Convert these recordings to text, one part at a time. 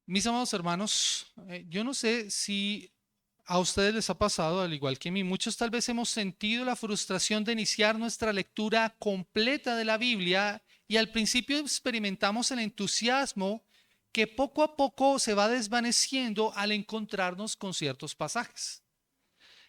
Mis amados hermanos, yo no sé si a ustedes les ha pasado, al igual que a mí, muchos tal vez hemos sentido la frustración de iniciar nuestra lectura completa de la Biblia y al principio experimentamos el entusiasmo que poco a poco se va desvaneciendo al encontrarnos con ciertos pasajes.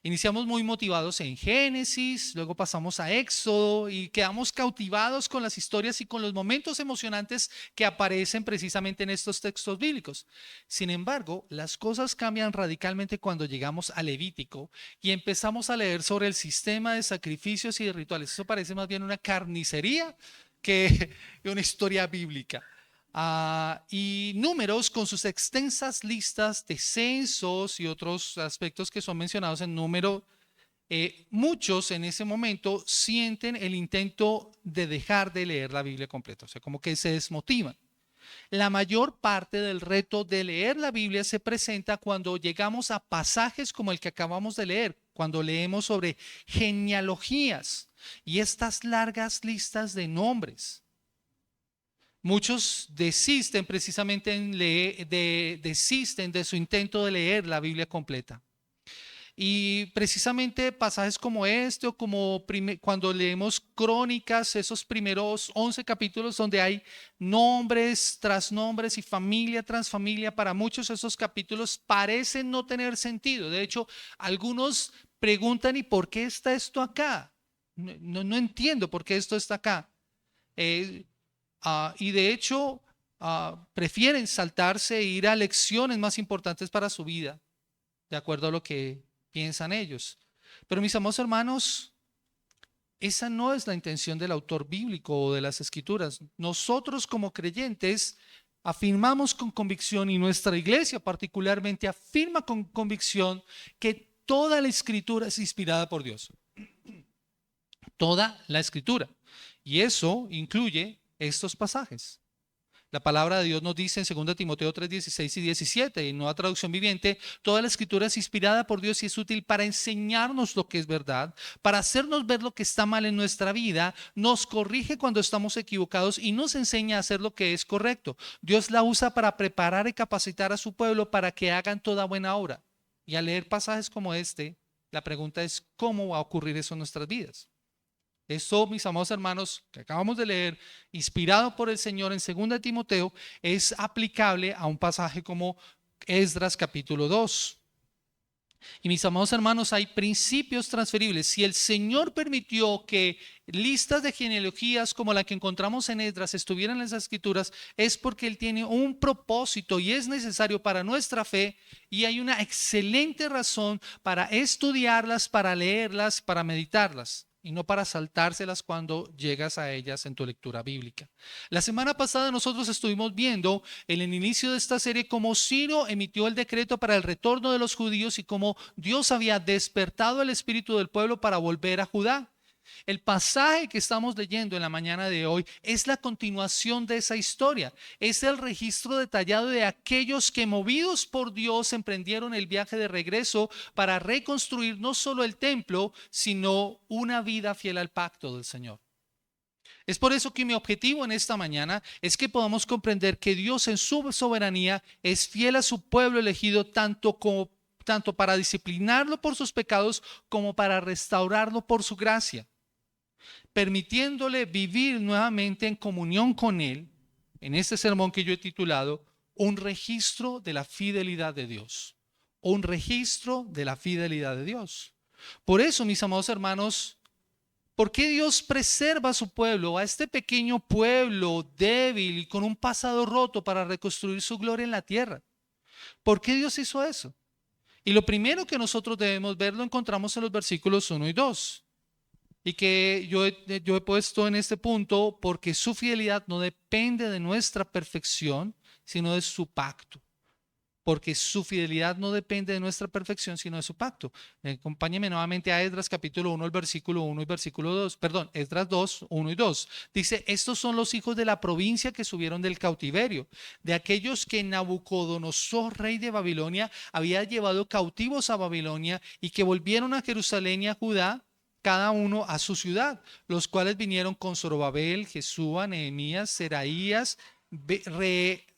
Iniciamos muy motivados en Génesis, luego pasamos a Éxodo y quedamos cautivados con las historias y con los momentos emocionantes que aparecen precisamente en estos textos bíblicos. Sin embargo, las cosas cambian radicalmente cuando llegamos a Levítico y empezamos a leer sobre el sistema de sacrificios y de rituales. Eso parece más bien una carnicería que una historia bíblica. Y Números, con sus extensas listas de censos y otros aspectos que son mencionados en Número, muchos en ese momento sienten el intento de dejar de leer la Biblia completa, o sea, como que se desmotivan. La mayor parte del reto de leer la Biblia se presenta cuando llegamos a pasajes como el que acabamos de leer, cuando leemos sobre genealogías y estas largas listas de nombres. Muchos desisten precisamente desisten de su intento de leer la Biblia completa. Y precisamente pasajes como este o como cuando leemos Crónicas, esos primeros 11 capítulos donde hay nombres tras nombres y familia tras familia, para muchos esos capítulos parecen no tener sentido. De hecho, algunos preguntan: ¿y por qué está esto acá? No entiendo por qué esto está acá. Eh, y de hecho, prefieren saltarse e ir a lecciones más importantes para su vida, de acuerdo a lo que piensan ellos. Pero mis amados hermanos, esa no es la intención del autor bíblico o de las escrituras. Nosotros como creyentes afirmamos con convicción, y nuestra iglesia particularmente afirma con convicción, que toda la escritura es inspirada por Dios. Toda la escritura. Y eso incluye estos pasajes. La palabra de Dios nos dice en 2 Timoteo 3, 16 y 17, en Nueva Traducción Viviente: toda la escritura es inspirada por Dios y es útil para enseñarnos lo que es verdad, para hacernos ver lo que está mal en nuestra vida, nos corrige cuando estamos equivocados y nos enseña a hacer lo que es correcto. Dios la usa para preparar y capacitar a su pueblo para que hagan toda buena obra. Y al leer pasajes como este, la pregunta es: ¿cómo va a ocurrir eso en nuestras vidas? Esto, mis amados hermanos, que acabamos de leer, inspirado por el Señor en 2 Timoteo, es aplicable a un pasaje como Esdras capítulo 2. Y mis amados hermanos, hay principios transferibles. Si el Señor permitió que listas de genealogías como la que encontramos en Esdras estuvieran en las escrituras, es porque Él tiene un propósito y es necesario para nuestra fe, y hay una excelente razón para estudiarlas, para leerlas, para meditarlas, y no para saltárselas cuando llegas a ellas en tu lectura bíblica. La semana pasada nosotros estuvimos viendo en el inicio de esta serie cómo Ciro emitió el decreto para el retorno de los judíos y cómo Dios había despertado el espíritu del pueblo para volver a Judá. El pasaje que estamos leyendo en la mañana de hoy es la continuación de esa historia. Es el registro detallado de aquellos que, movidos por Dios, emprendieron el viaje de regreso para reconstruir no solo el templo, sino una vida fiel al pacto del Señor. Es por eso que mi objetivo en esta mañana es que podamos comprender que Dios en su soberanía es fiel a su pueblo elegido, tanto para disciplinarlo por sus pecados como para restaurarlo por su gracia, permitiéndole vivir nuevamente en comunión con Él. En este sermón que yo he titulado Un registro de la fidelidad de Dios. Un registro de la fidelidad de Dios. Por eso, mis amados hermanos, ¿por qué Dios preserva a su pueblo, a este pequeño pueblo débil y con un pasado roto, para reconstruir su gloria en la tierra? ¿Por qué Dios hizo eso? Y lo primero que nosotros debemos ver lo encontramos en los versículos 1 y 2. Y que yo he puesto en este punto: porque su fidelidad no depende de nuestra perfección, sino de su pacto. Porque su fidelidad no depende de nuestra perfección, sino de su pacto. Acompáñeme nuevamente a Esdras capítulo 1, el versículo 1 y versículo 2. Perdón, Esdras 2, 1 y 2. Dice: estos son los hijos de la provincia que subieron del cautiverio, de aquellos que Nabucodonosor, rey de Babilonia, había llevado cautivos a Babilonia, y que volvieron a Jerusalén y a Judá, cada uno a su ciudad, los cuales vinieron con Zorobabel, Jesúa, Nehemías, Seraías,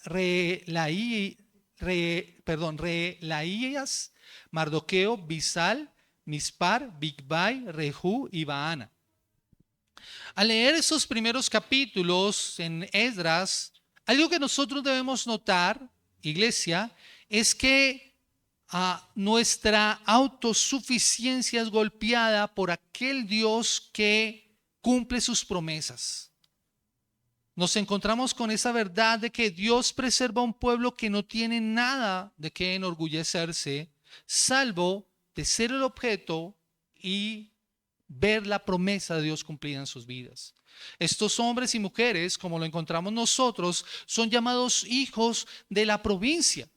Relaí, Relaías, Mardoqueo, Bisal, Mispar, Bigbai, Rehú y Baana. Al leer esos primeros capítulos en Esdras, algo que nosotros debemos notar, iglesia, es que nuestra autosuficiencia es golpeada por aquel Dios que cumple sus promesas. Nos encontramos con esa verdad de que Dios preserva un pueblo que no tiene nada de qué enorgullecerse, salvo de ser el objeto y ver la promesa de Dios cumplida en sus vidas. Estos hombres y mujeres, como lo encontramos nosotros, son llamados hijos de la provincia,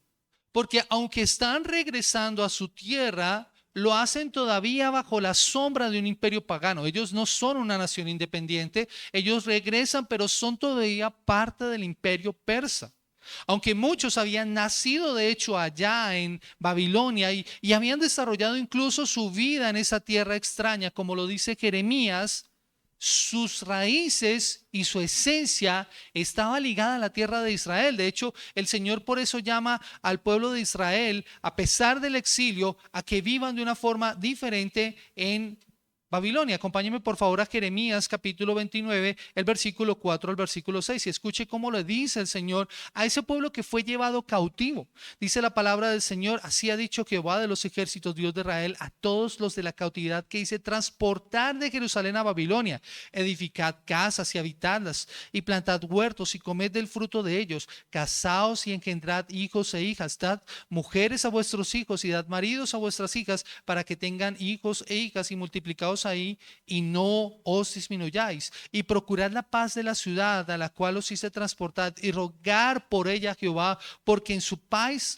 porque aunque están regresando a su tierra, lo hacen todavía bajo la sombra de un imperio pagano. Ellos no son una nación independiente, ellos regresan, pero son todavía parte del imperio persa. Aunque muchos habían nacido de hecho allá en Babilonia y habían desarrollado incluso su vida en esa tierra extraña, como lo dice Jeremías, sus raíces y su esencia estaba ligada a la tierra de Israel. De hecho, el Señor por eso llama al pueblo de Israel, a pesar del exilio, a que vivan de una forma diferente en Babilonia. Acompáñeme por favor a Jeremías capítulo 29, el versículo 4 al versículo 6 y escuche cómo le dice el Señor a ese pueblo que fue llevado cautivo. Dice la palabra del Señor: así ha dicho Jehová de los ejércitos, Dios de Israel, a todos los de la cautividad que hice transportar de Jerusalén a Babilonia. Edificad casas y habitadlas, y plantad huertos y comed del fruto de ellos. Casaos y engendrad hijos e hijas. Dad mujeres a vuestros hijos y dad maridos a vuestras hijas, para que tengan hijos e hijas, y multiplicaos ahí y no os disminuyáis, y procurad la paz de la ciudad a la cual os hice transportar, y rogar por ella a Jehová, porque en su paz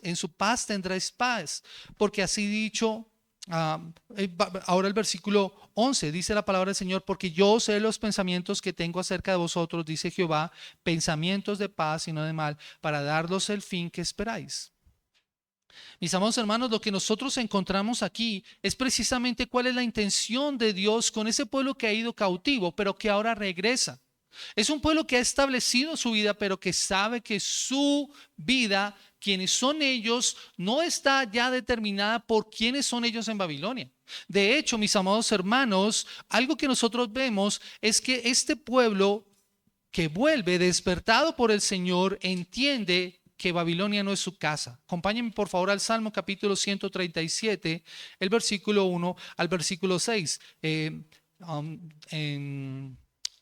tendréis paz, porque así dicho. Ahora el versículo 11 dice la palabra del Señor: porque yo sé los pensamientos que tengo acerca de vosotros, dice Jehová, pensamientos de paz y no de mal, para daros el fin que esperáis. Mis amados hermanos, lo que nosotros encontramos aquí es precisamente cuál es la intención de Dios con ese pueblo que ha ido cautivo, pero que ahora regresa. Es un pueblo que ha establecido su vida, pero que sabe que su vida, quienes son ellos, no está ya determinada por quiénes son ellos en Babilonia. De hecho, mis amados hermanos, algo que nosotros vemos es que este pueblo que vuelve despertado por el Señor entiende que Babilonia no es su casa. Acompáñenme por favor al Salmo capítulo 137, el versículo 1 al versículo 6.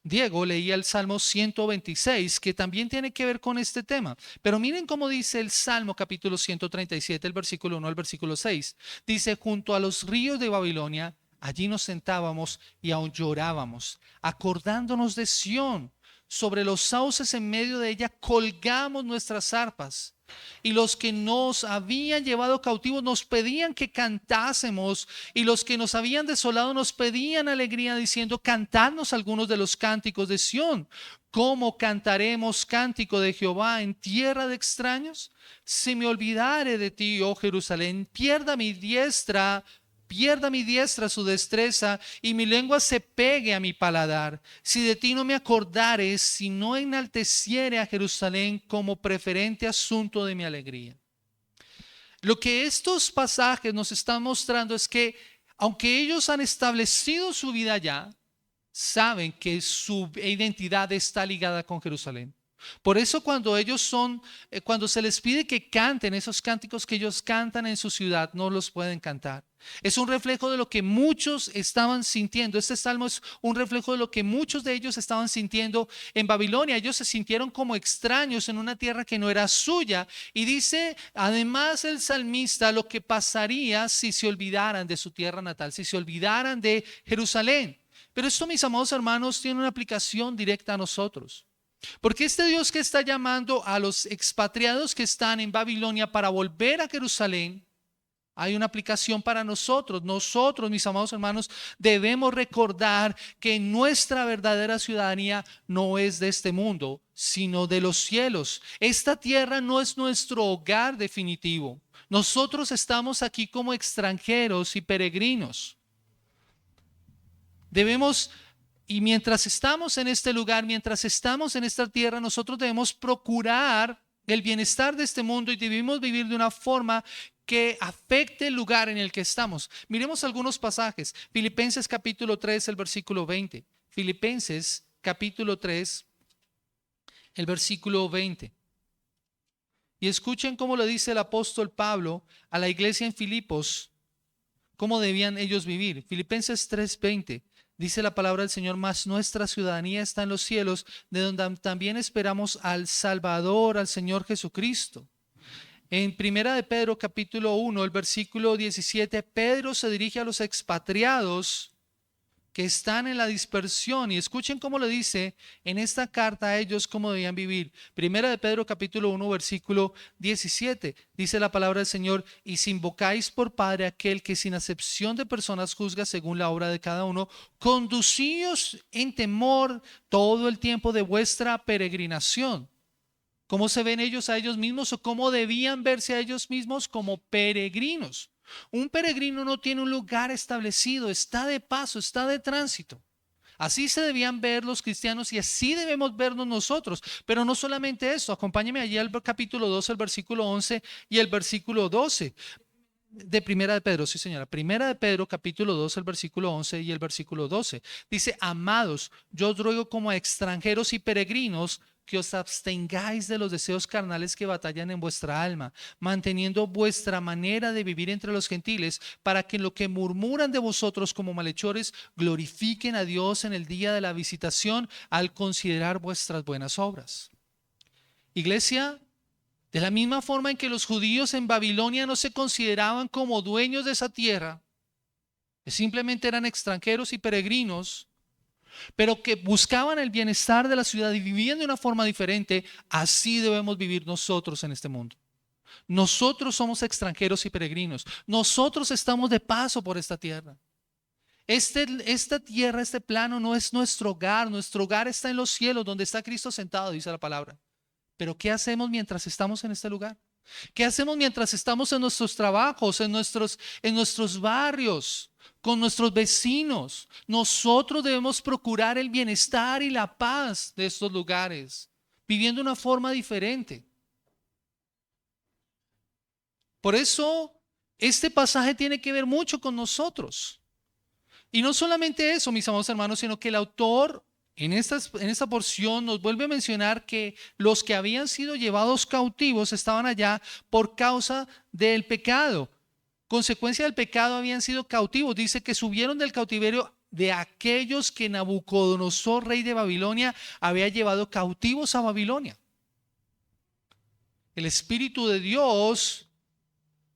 Diego leía el Salmo 126, que también tiene que ver con este tema. Pero miren cómo dice el Salmo capítulo 137, el versículo 1 al versículo 6. Dice: junto a los ríos de Babilonia, allí nos sentábamos y aún llorábamos, acordándonos de Sión. Sobre los sauces en medio de ella colgamos nuestras arpas. Y los que nos habían llevado cautivos nos pedían que cantásemos, y los que nos habían desolado nos pedían alegría, diciendo: cantadnos algunos de los cánticos de Sión. ¿Cómo cantaremos cántico de Jehová en tierra de extraños? Si me olvidare de ti, oh Jerusalén, pierda mi diestra su destreza, y mi lengua se pegue a mi paladar. Si de ti no me acordares, si no enalteciere a Jerusalén como preferente asunto de mi alegría. Lo que estos pasajes nos están mostrando es que, aunque ellos han establecido su vida allá, saben que su identidad está ligada con Jerusalén. Por eso cuando se les pide que canten esos cánticos que ellos cantan en su ciudad, no los pueden cantar. Es un reflejo de lo que muchos estaban sintiendo. Este salmo es un reflejo de lo que muchos de ellos estaban sintiendo en Babilonia. Ellos se sintieron como extraños en una tierra que no era suya. Y dice además el salmista lo que pasaría si se olvidaran de su tierra natal, si se olvidaran de Jerusalén. Pero esto, mis amados hermanos, tiene una aplicación directa a nosotros. Porque este Dios que está llamando a los expatriados que están en Babilonia para volver a Jerusalén, hay una aplicación para nosotros. Nosotros, mis amados hermanos, debemos recordar que nuestra verdadera ciudadanía no es de este mundo, sino de los cielos. Esta tierra no es nuestro hogar definitivo. Nosotros estamos aquí como extranjeros y peregrinos. Y mientras estamos en este lugar, mientras estamos en esta tierra, nosotros debemos procurar el bienestar de este mundo y debemos vivir de una forma que afecte el lugar en el que estamos. Miremos algunos pasajes. Filipenses capítulo 3, el versículo 20. Filipenses capítulo 3, el versículo 20. Y escuchen cómo le dice el apóstol Pablo a la iglesia en Filipos, cómo debían ellos vivir. Filipenses 3:20. Dice la palabra del Señor: mas nuestra ciudadanía está en los cielos, de donde también esperamos al Salvador, al Señor Jesucristo. En Primera de Pedro capítulo 1, el versículo 17, Pedro se dirige a los expatriados que están en la dispersión, y escuchen cómo le dice en esta carta a ellos cómo debían vivir. Primera de Pedro capítulo 1 versículo 17, dice la palabra del Señor: y si invocáis por Padre aquel que sin acepción de personas juzga según la obra de cada uno, conducíos en temor todo el tiempo de vuestra peregrinación. ¿Cómo se ven ellos a ellos mismos, o cómo debían verse a ellos mismos? Como peregrinos. Un peregrino no tiene un lugar establecido, está de paso, está de tránsito. Así se debían ver los cristianos y así debemos vernos nosotros. Pero no solamente eso, acompáñeme allí al capítulo 12, el versículo 11 y el versículo 12 de Primera de Pedro. Sí, señora. Primera de Pedro capítulo 2, el versículo 11 y el versículo 12. Dice: amados, yo os ruego como a extranjeros y peregrinos que os abstengáis de los deseos carnales que batallan en vuestra alma, manteniendo vuestra manera de vivir entre los gentiles, para que en lo que murmuran de vosotros como malhechores, glorifiquen a Dios en el día de la visitación al considerar vuestras buenas obras. Iglesia, de la misma forma en que los judíos en Babilonia no se consideraban como dueños de esa tierra, que simplemente eran extranjeros y peregrinos, pero que buscaban el bienestar de la ciudad y vivían de una forma diferente, así debemos vivir nosotros en este mundo. Nosotros somos extranjeros y peregrinos. Nosotros estamos de paso por esta tierra. Esta tierra, este plano no es nuestro hogar. Nuestro hogar está en los cielos, donde está Cristo sentado, dice la palabra. Pero ¿qué hacemos mientras estamos en este lugar? ¿Qué hacemos mientras estamos en nuestros trabajos, en nuestros barrios, con nuestros vecinos? Nosotros debemos procurar el bienestar y la paz de estos lugares, viviendo de una forma diferente. Por eso, este pasaje tiene que ver mucho con nosotros. Y no solamente eso, mis amados hermanos, sino que el autor en esta porción nos vuelve a mencionar que los que habían sido llevados cautivos estaban allá por causa del pecado. Consecuencia del pecado habían sido cautivos. Dice que subieron del cautiverio de aquellos que Nabucodonosor, rey de Babilonia, había llevado cautivos a Babilonia. El Espíritu de Dios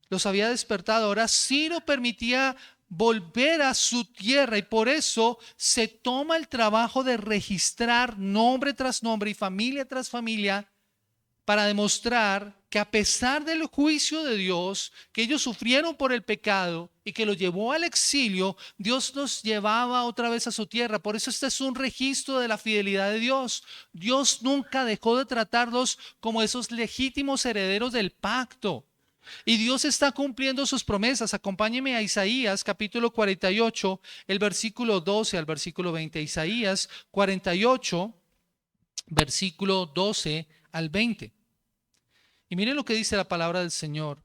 los había despertado. Ahora sí lo permitía volver a su tierra, y por eso se toma el trabajo de registrar nombre tras nombre y familia tras familia, para demostrar que a pesar del juicio de Dios que ellos sufrieron por el pecado y que los llevó al exilio, Dios los llevaba otra vez a su tierra. Por eso este es un registro de la fidelidad de Dios. Dios nunca dejó de tratarlos como esos legítimos herederos del pacto. Y Dios está cumpliendo sus promesas. Acompáñeme a Isaías capítulo 48, el versículo 12 al versículo 20. Isaías 48, versículo 12 al 20. Y miren lo que dice la palabra del Señor.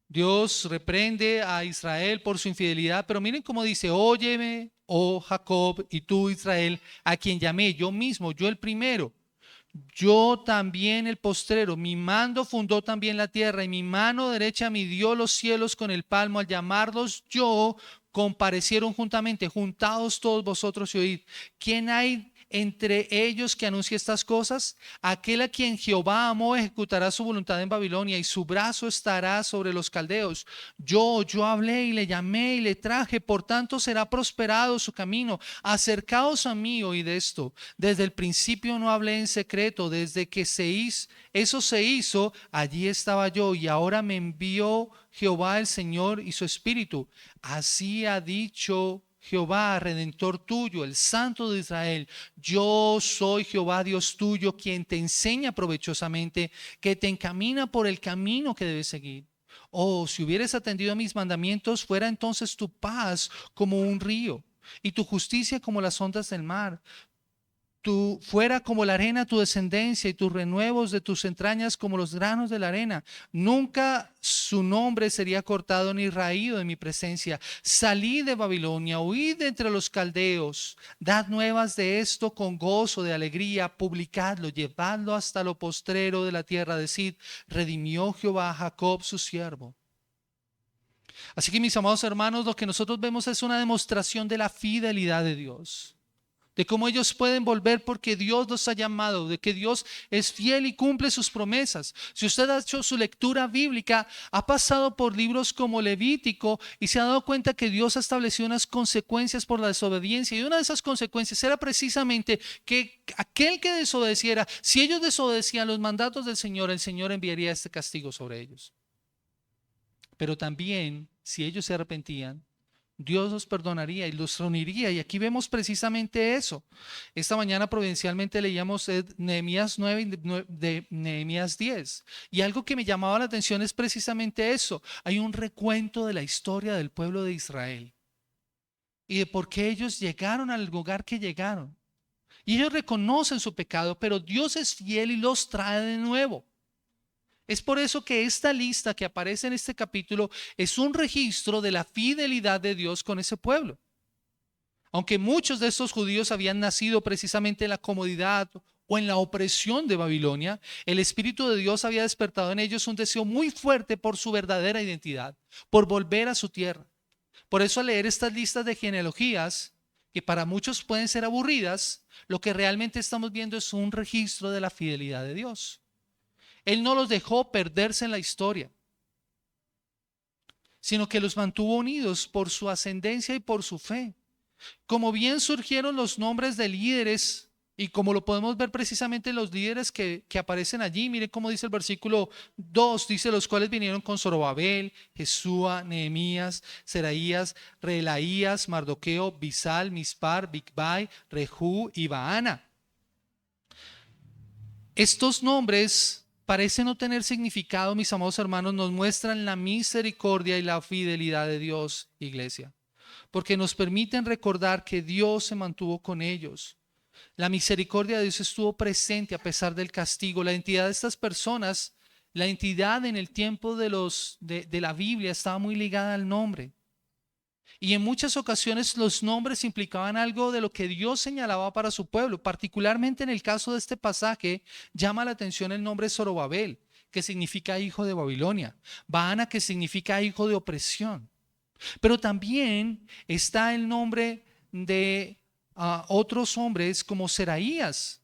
Dios reprende a Israel por su infidelidad, pero miren cómo dice: óyeme, oh Jacob, y tú Israel, a quien llamé yo mismo, yo el primero. Yo también el postrero, mi mando fundó también la tierra, y mi mano derecha midió los cielos con el palmo. Al llamarlos yo, comparecieron juntamente. Juntaos todos vosotros y oíd. ¿Quién hay entre ellos que anuncie estas cosas? Aquel a quien Jehová amó ejecutará su voluntad en Babilonia, y su brazo estará sobre los caldeos. Yo hablé y le llamé y le traje, por tanto será prosperado su camino. Acercaos a mí, oíd esto. Desde el principio no hablé en secreto, desde que eso se hizo, allí estaba yo, y ahora me envió Jehová el Señor y su Espíritu. Así ha dicho Jehová, Redentor tuyo, el Santo de Israel: yo soy Jehová Dios tuyo, quien te enseña provechosamente, que te encamina por el camino que debes seguir. Oh, si hubieras atendido a mis mandamientos, fuera entonces tu paz como un río y tu justicia como las ondas del mar. fuera como la arena tu descendencia y tus renuevos de tus entrañas como los granos de la arena. Nunca su nombre sería cortado ni raído de mi presencia. Salid de Babilonia, huid de entre los caldeos, dad nuevas de esto con gozo, de alegría, publicadlo, llevadlo hasta lo postrero de la tierra. Decid, redimió Jehová a Jacob su siervo. Así que, mis amados hermanos, lo que nosotros vemos es una demostración de la fidelidad de Dios, de cómo ellos pueden volver porque Dios los ha llamado, de que Dios es fiel y cumple sus promesas. Si usted ha hecho su lectura bíblica, ha pasado por libros como Levítico y se ha dado cuenta que Dios ha establecido unas consecuencias por la desobediencia, y una de esas consecuencias era precisamente que aquel que desobedeciera, si ellos desobedecían los mandatos del Señor, el Señor enviaría este castigo sobre ellos. Pero también, si ellos se arrepentían, Dios los perdonaría y los reuniría. Y aquí vemos precisamente eso. Esta mañana providencialmente leíamos Nehemías 9 y de Nehemías 10. Y algo que me llamaba la atención es precisamente eso. Hay un recuento de la historia del pueblo de Israel y de por qué ellos llegaron al lugar que llegaron. Y ellos reconocen su pecado, pero Dios es fiel y los trae de nuevo. Es por eso que esta lista que aparece en este capítulo es un registro de la fidelidad de Dios con ese pueblo. Aunque muchos de estos judíos habían nacido precisamente en la comodidad o en la opresión de Babilonia, el Espíritu de Dios había despertado en ellos un deseo muy fuerte por su verdadera identidad, por volver a su tierra. Por eso, al leer estas listas de genealogías, que para muchos pueden ser aburridas, lo que realmente estamos viendo es un registro de la fidelidad de Dios. Él no los dejó perderse en la historia, sino que los mantuvo unidos por su ascendencia y por su fe. Como bien surgieron los nombres de líderes, y como lo podemos ver precisamente en los líderes que aparecen allí, miren cómo dice el versículo 2, dice: los cuales vinieron con Zorobabel, Jesúa, Nehemías, Seraías, Reelaías, Mardoqueo, Bisal, Mispar, Bigbai, Rehú y Baana. Estos nombres parecen no tener significado, mis amados hermanos, nos muestran la misericordia y la fidelidad de Dios, iglesia, porque nos permiten recordar que Dios se mantuvo con ellos. La misericordia de Dios estuvo presente a pesar del castigo. La identidad de estas personas, la identidad en el tiempo de la Biblia estaba muy ligada al nombre. Y en muchas ocasiones los nombres implicaban algo de lo que Dios señalaba para su pueblo. Particularmente en el caso de este pasaje, llama la atención el nombre Zorobabel, que significa hijo de Babilonia. Baana, que significa hijo de opresión. Pero también está el nombre de otros hombres como Seraías,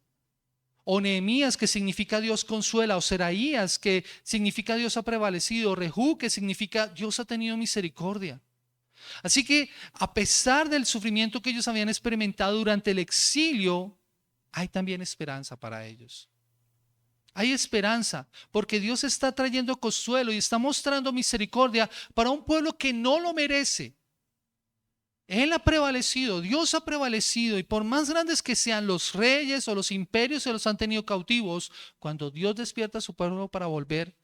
o Nehemías, que significa Dios consuela, o Seraías, que significa Dios ha prevalecido, Rehú, que significa Dios ha tenido misericordia. Así que, a pesar del sufrimiento que ellos habían experimentado durante el exilio, hay también esperanza para ellos. Hay esperanza porque Dios está trayendo consuelo y está mostrando misericordia para un pueblo que no lo merece. Él ha prevalecido, Dios ha prevalecido, y por más grandes que sean los reyes o los imperios que los han tenido cautivos, cuando Dios despierta a su pueblo para volver,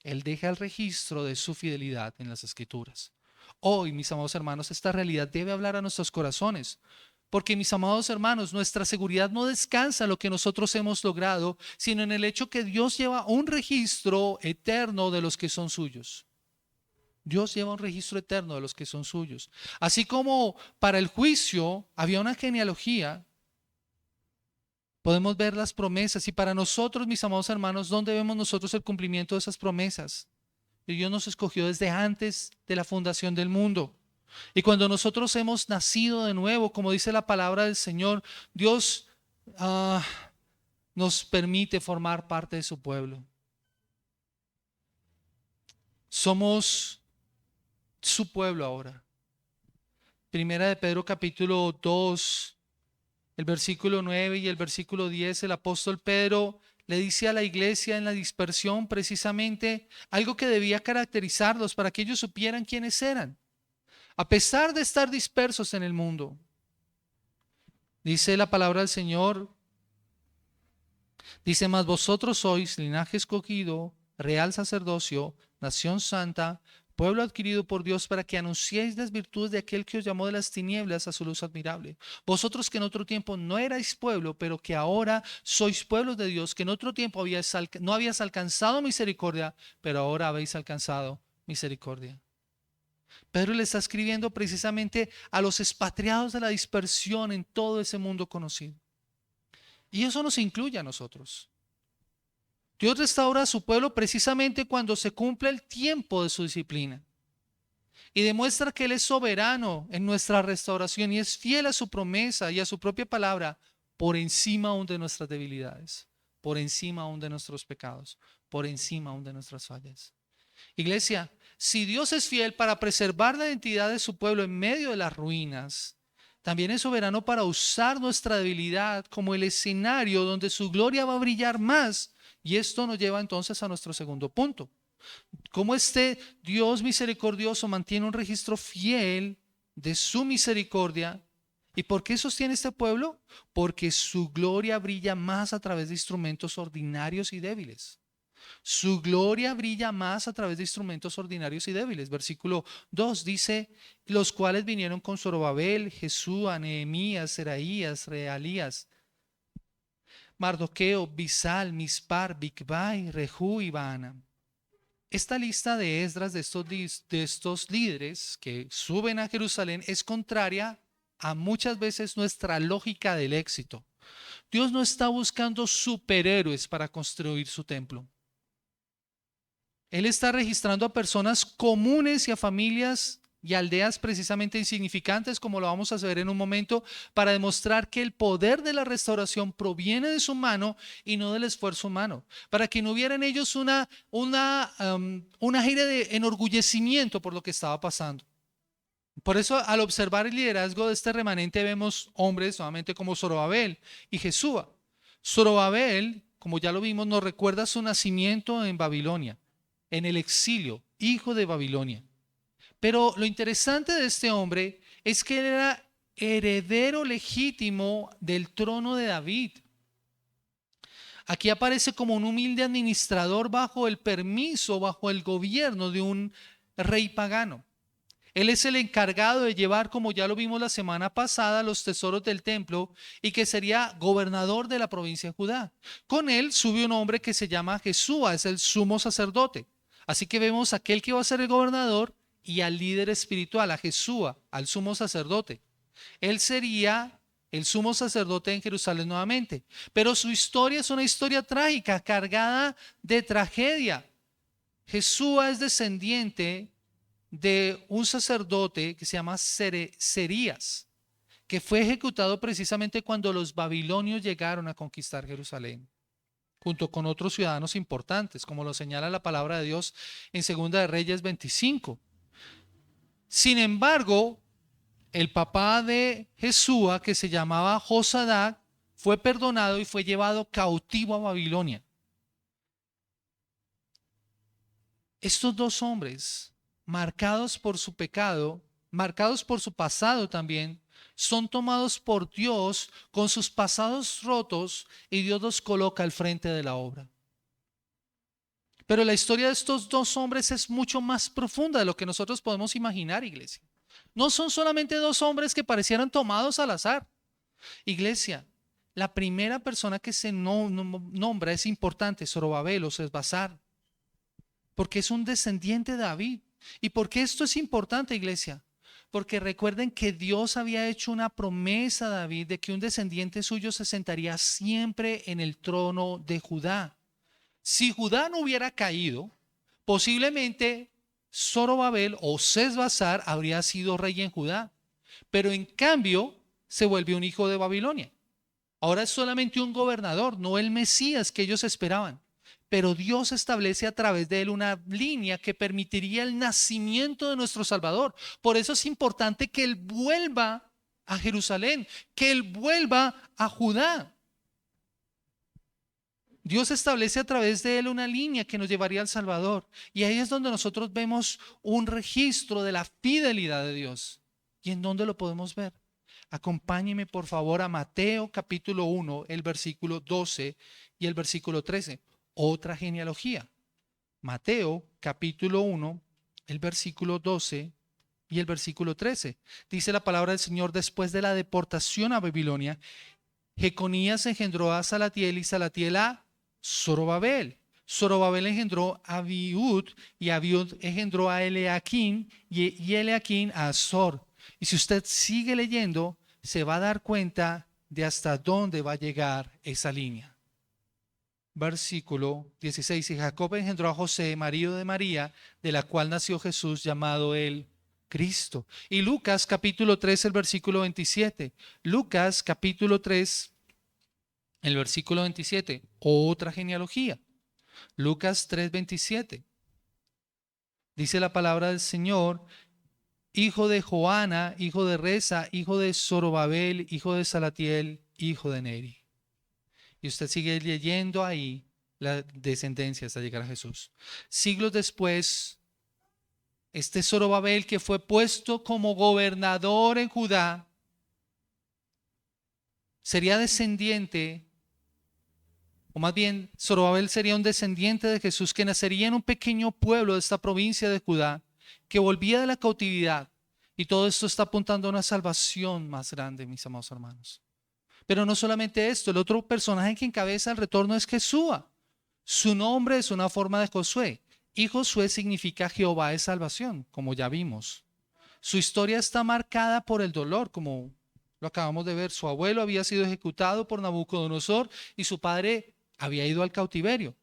Él deja el registro de su fidelidad en las Escrituras. Hoy, mis amados hermanos, esta realidad debe hablar a nuestros corazones, porque, mis amados hermanos, nuestra seguridad no descansa en lo que nosotros hemos logrado, sino en el hecho que Dios lleva un registro eterno de los que son suyos. Dios lleva un registro eterno de los que son suyos. Así como para el juicio había una genealogía, podemos ver las promesas. Y para nosotros, mis amados hermanos, ¿dónde vemos nosotros el cumplimiento de esas promesas? Dios nos escogió desde antes de la fundación del mundo. Y cuando nosotros hemos nacido de nuevo, como dice la palabra del Señor, Dios nos permite formar parte de su pueblo. Somos su pueblo ahora. Primera de Pedro capítulo 2, el versículo 9 y el versículo 10, el apóstol Pedro le dice a la iglesia en la dispersión precisamente algo que debía caracterizarlos para que ellos supieran quiénes eran, a pesar de estar dispersos en el mundo. Dice la palabra del Señor, dice: mas vosotros sois linaje escogido, real sacerdocio, nación santa, pueblo adquirido por Dios, para que anunciéis las virtudes de aquel que os llamó de las tinieblas a su luz admirable. Vosotros que en otro tiempo no erais pueblo, pero que ahora sois pueblos de Dios, que en otro tiempo no habías alcanzado misericordia, pero ahora habéis alcanzado misericordia. Pedro le está escribiendo precisamente a los expatriados de la dispersión en todo ese mundo conocido. Y eso nos incluye a nosotros. Dios restaura a su pueblo precisamente cuando se cumple el tiempo de su disciplina. Y demuestra que Él es soberano en nuestra restauración y es fiel a su promesa y a su propia palabra por encima aún de nuestras debilidades, por encima aún de nuestros pecados, por encima aún de nuestras fallas. Iglesia, si Dios es fiel para preservar la identidad de su pueblo en medio de las ruinas, también es soberano para usar nuestra debilidad como el escenario donde su gloria va a brillar más. Y esto nos lleva entonces a nuestro segundo punto. Cómo este Dios misericordioso mantiene un registro fiel de su misericordia. ¿Y por qué sostiene este pueblo? Porque su gloria brilla más a través de instrumentos ordinarios y débiles. Su gloria brilla más a través de instrumentos ordinarios y débiles. Versículo 2 dice, los cuales vinieron con Zorobabel, Jesúa, Nehemías, Seraías, Realías, Mardoqueo, Bisal, Mispar, Bigvai, Rehú y Baana. Esta lista de Esdras de estos líderes que suben a Jerusalén es contraria a muchas veces nuestra lógica del éxito. Dios no está buscando superhéroes para construir su templo. Él está registrando a personas comunes y a familias y aldeas precisamente insignificantes, como lo vamos a ver en un momento, para demostrar que el poder de la restauración proviene de su mano y no del esfuerzo humano, para que no hubiera en ellos una aire de enorgullecimiento por lo que estaba pasando. Por eso, al observar el liderazgo de este remanente, vemos hombres nuevamente como Zorobabel y Jesúa. Zorobabel, como ya lo vimos, nos recuerda su nacimiento en Babilonia, en el exilio, hijo de Babilonia. Pero lo interesante de este hombre es que él era heredero legítimo del trono de David. Aquí aparece como un humilde administrador bajo el permiso, bajo el gobierno de un rey pagano. Él es el encargado de llevar, como ya lo vimos la semana pasada, los tesoros del templo y que sería gobernador de la provincia de Judá. Con él sube un hombre que se llama Jesúa, es el sumo sacerdote. Así que vemos a aquel que va a ser el gobernador y al líder espiritual, a Jesúa, al sumo sacerdote. Él sería el sumo sacerdote en Jerusalén nuevamente. Pero su historia es una historia trágica, cargada de tragedia. Jesúa es descendiente de un sacerdote que se llama Serías, que fue ejecutado precisamente cuando los babilonios llegaron a conquistar Jerusalén, junto con otros ciudadanos importantes, como lo señala la palabra de Dios en 2 de Reyes 25. Sin embargo, el papá de Jesúa, que se llamaba Josadac, fue perdonado y fue llevado cautivo a Babilonia. Estos dos hombres, marcados por su pecado, marcados por su pasado también, son tomados por Dios con sus pasados rotos y Dios los coloca al frente de la obra. Pero la historia de estos dos hombres es mucho más profunda de lo que nosotros podemos imaginar, iglesia. No son solamente dos hombres que parecieran tomados al azar. Iglesia, la primera persona que se nombra es importante, Zorobabel o Sesbazar, porque es un descendiente de David. ¿Y por qué esto es importante, iglesia? Porque recuerden que Dios había hecho una promesa a David de que un descendiente suyo se sentaría siempre en el trono de Judá. Si Judá no hubiera caído, posiblemente Zorobabel o Sesbazar habría sido rey en Judá. Pero en cambio se vuelve un hijo de Babilonia. Ahora es solamente un gobernador, no el Mesías que ellos esperaban. Pero Dios establece a través de él una línea que permitiría el nacimiento de nuestro Salvador. Por eso es importante que él vuelva a Jerusalén, que él vuelva a Judá. Dios establece a través de él una línea que nos llevaría al Salvador. Y ahí es donde nosotros vemos un registro de la fidelidad de Dios. ¿Y en dónde lo podemos ver? Acompáñeme por favor a Mateo capítulo 1, el versículo 12 y el versículo 13. Otra genealogía. Mateo capítulo 1, el versículo 12 y el versículo 13. Dice la palabra del Señor: después de la deportación a Babilonia, Jeconías engendró a Salatiel y Salatiel a Zorobabel. Zorobabel engendró a Abiud y Abiud engendró a Eleaquín y Eleaquín a Azor. Y si usted sigue leyendo, se va a dar cuenta de hasta dónde va a llegar esa línea. Versículo 16. Y Jacob engendró a José, marido de María, de la cual nació Jesús, llamado el Cristo. Y Lucas capítulo 3, el versículo 27. Lucas capítulo 3, el versículo 27. Otra genealogía. Lucas 3, 27. Dice la palabra del Señor: hijo de Joana, hijo de Resa, hijo de Zorobabel, hijo de Salatiel, hijo de Neri. Y usted sigue leyendo ahí la descendencia hasta llegar a Jesús. Siglos después, este Zorobabel, que fue puesto como gobernador en Judá, sería descendiente, o más bien Zorobabel sería un descendiente de Jesús, que nacería en un pequeño pueblo de esta provincia de Judá, que volvía de la cautividad. Y todo esto está apuntando a una salvación más grande, mis amados hermanos. Pero no solamente esto, el otro personaje que encabeza el retorno es Jesúa. Su nombre es una forma de Josué, y Josué significa Jehová es salvación, como ya vimos. Su historia está marcada por el dolor, como lo acabamos de ver. Su abuelo había sido ejecutado por Nabucodonosor y su padre había ido al cautiverio.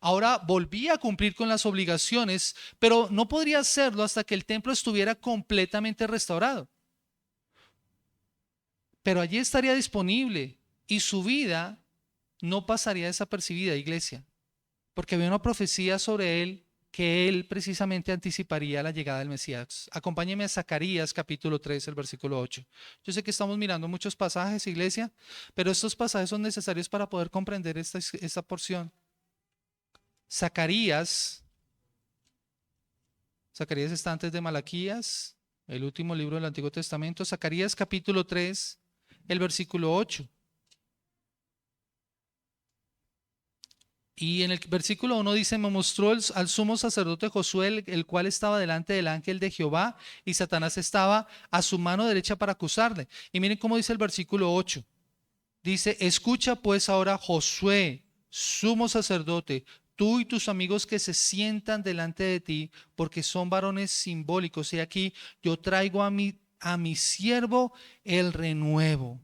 Ahora volvía a cumplir con las obligaciones, pero no podría hacerlo hasta que el templo estuviera completamente restaurado. Pero allí estaría disponible y su vida no pasaría desapercibida, iglesia, porque había una profecía sobre él, que él precisamente anticiparía la llegada del Mesías. Acompáñeme a Zacarías capítulo 3, el versículo 8. Yo sé que estamos mirando muchos pasajes, iglesia, pero estos pasajes son necesarios para poder comprender esta porción. Zacarías está antes de Malaquías, el último libro del Antiguo Testamento. Zacarías capítulo 3, el versículo 8. Y en el versículo 1 dice: me mostró al sumo sacerdote Josué, el cual estaba delante del ángel de Jehová, y Satanás estaba a su mano derecha para acusarle. Y miren cómo dice el versículo 8. Dice: escucha pues ahora, Josué, sumo sacerdote, tú y tus amigos que se sientan delante de ti, porque son varones simbólicos. Y aquí yo traigo a mi siervo el renuevo.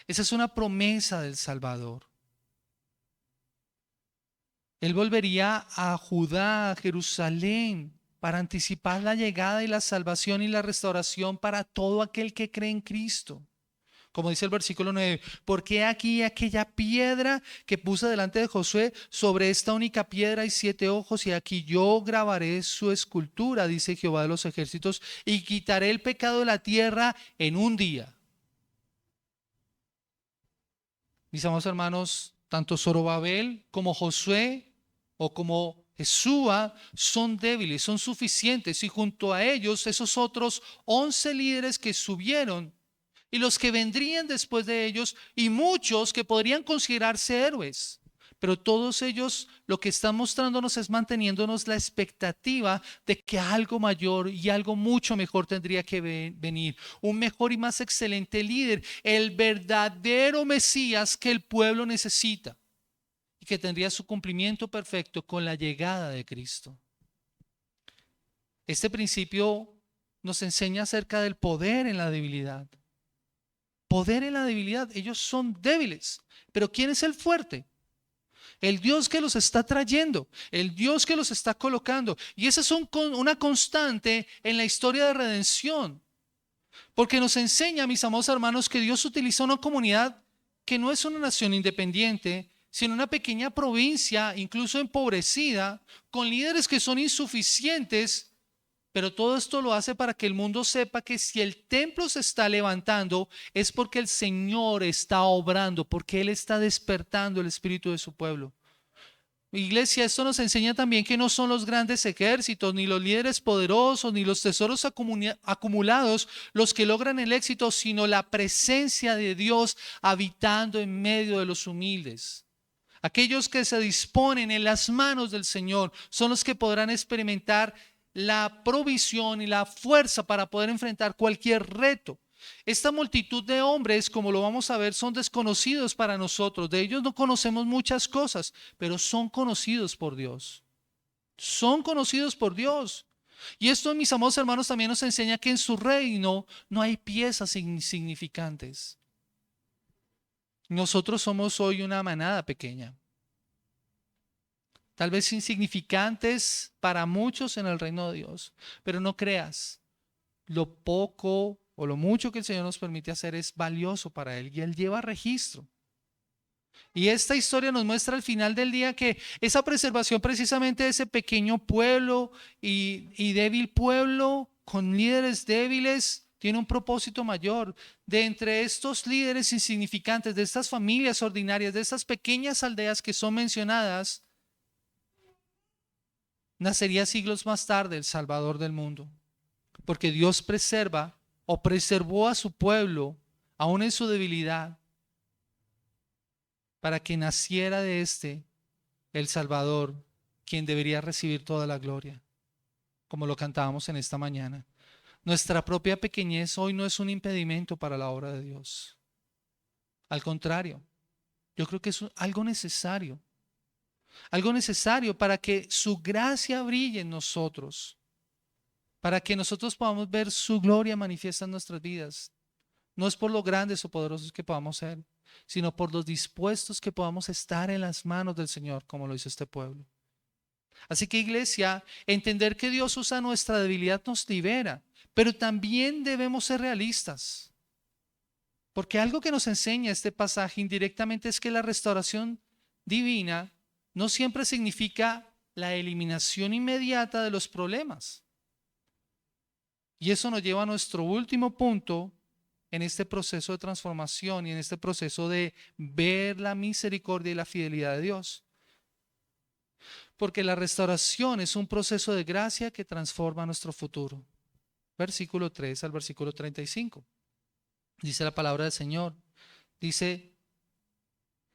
Esa es una promesa del Salvador. Él volvería a Judá, a Jerusalén, para anticipar la llegada y la salvación y la restauración para todo aquel que cree en Cristo. Como dice el versículo 9, porque aquí aquella piedra que puse delante de Josué, sobre esta única piedra hay 7 ojos, y aquí yo grabaré su escultura, dice Jehová de los ejércitos, y quitaré el pecado de la tierra en un día. Mis amados hermanos, tanto Zorobabel como Josué o como Jesúa son débiles, son suficientes, y junto a ellos esos otros 11 líderes que subieron y los que vendrían después de ellos, y muchos que podrían considerarse héroes. Pero todos ellos lo que están mostrándonos es manteniéndonos la expectativa de que algo mayor y algo mucho mejor tendría que venir. Un mejor y más excelente líder, el verdadero Mesías que el pueblo necesita y que tendría su cumplimiento perfecto con la llegada de Cristo. Este principio nos enseña acerca del poder en la debilidad. Poder en la debilidad. Ellos son débiles. Pero ¿quién es el fuerte? El Dios que los está trayendo, el Dios que los está colocando. Y esa es una constante en la historia de redención. Porque nos enseña, mis amados hermanos, que Dios utiliza una comunidad que no es una nación independiente, sino una pequeña provincia, incluso empobrecida, con líderes que son insuficientes. Pero todo esto lo hace para que el mundo sepa que si el templo se está levantando es porque el Señor está obrando, porque Él está despertando el espíritu de su pueblo. Iglesia, esto nos enseña también que no son los grandes ejércitos, ni los líderes poderosos, ni los tesoros acumulados los que logran el éxito, sino la presencia de Dios habitando en medio de los humildes. Aquellos que se disponen en las manos del Señor son los que podrán experimentar la provisión y la fuerza para poder enfrentar cualquier reto. Esta multitud de hombres, como lo vamos a ver, son desconocidos para nosotros. De ellos no conocemos muchas cosas, pero son conocidos por Dios. Son conocidos por Dios. Y esto, mis amados hermanos, también nos enseña que en su reino no hay piezas insignificantes. Nosotros somos hoy una manada pequeña, tal vez insignificantes para muchos en el reino de Dios, pero no creas, lo poco o lo mucho que el Señor nos permite hacer es valioso para Él y Él lleva registro. Y esta historia nos muestra al final del día que esa preservación precisamente de ese pequeño pueblo y débil pueblo con líderes débiles tiene un propósito mayor. De entre estos líderes insignificantes, de estas familias ordinarias, de estas pequeñas aldeas que son mencionadas, nacería siglos más tarde el Salvador del mundo. Porque Dios preserva o preservó a su pueblo, aún en su debilidad, para que naciera de este el Salvador, quien debería recibir toda la gloria, como lo cantábamos en esta mañana. Nuestra propia pequeñez hoy no es un impedimento para la obra de Dios. Al contrario, yo creo que es algo necesario para que su gracia brille en nosotros, para que nosotros podamos ver su gloria manifiesta en nuestras vidas. No es por lo grandes o poderosos que podamos ser, sino por los dispuestos que podamos estar en las manos del Señor, como lo hizo este pueblo. Así que, iglesia, entender que Dios usa nuestra debilidad nos libera, pero también debemos ser realistas. Porque algo que nos enseña este pasaje indirectamente es que la restauración divina no siempre significa la eliminación inmediata de los problemas. Y eso nos lleva a nuestro último punto en este proceso de transformación y en este proceso de ver la misericordia y la fidelidad de Dios. Porque la restauración es un proceso de gracia que transforma nuestro futuro. Versículo 3 al versículo 35. Dice la palabra del Señor. Dice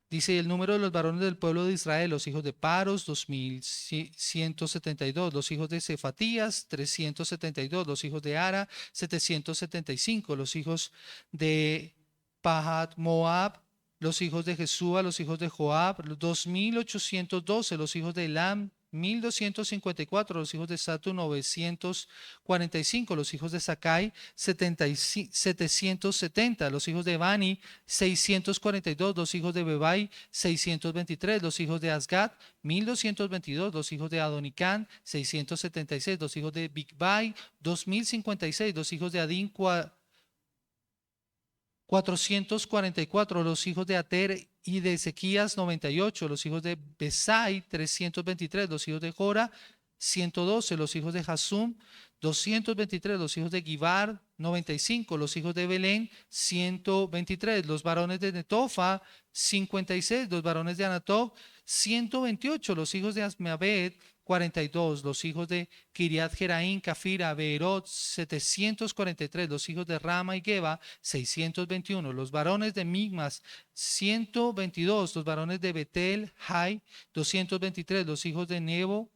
el número de los varones del pueblo de Israel, los hijos de Paros, 2172, los hijos de Cefatías, 372, los hijos de Ara, 775, los hijos de Pahat Moab, los hijos de Jesúa, los hijos de Joab, 2812, los hijos de Elam, 1254, los hijos de Satu, 945, los hijos de Sakai, 770, los hijos de Bani, 642, los hijos de Bebai, 623, los hijos de Asgad, 1222, los hijos de Adonicán, 676, los hijos de Bigbai, 2056, los hijos de Adín, 444, los hijos de Ater y de Ezequías, 98, los hijos de Besai, 323, los hijos de Jora, 112, los hijos de Hasum, 223, los hijos de Gibar, 95, los hijos de Belén, 123, los varones de Netofa, 56, los varones de Anatob, 128, los hijos de Asmeabed, 42, los hijos de Kiriat Jeraín, Cafira, Beerot, 743, los hijos de Rama y Geba, 621, los varones de Migmas, 122, los varones de Betel, Jai, 223, los hijos de Nebo,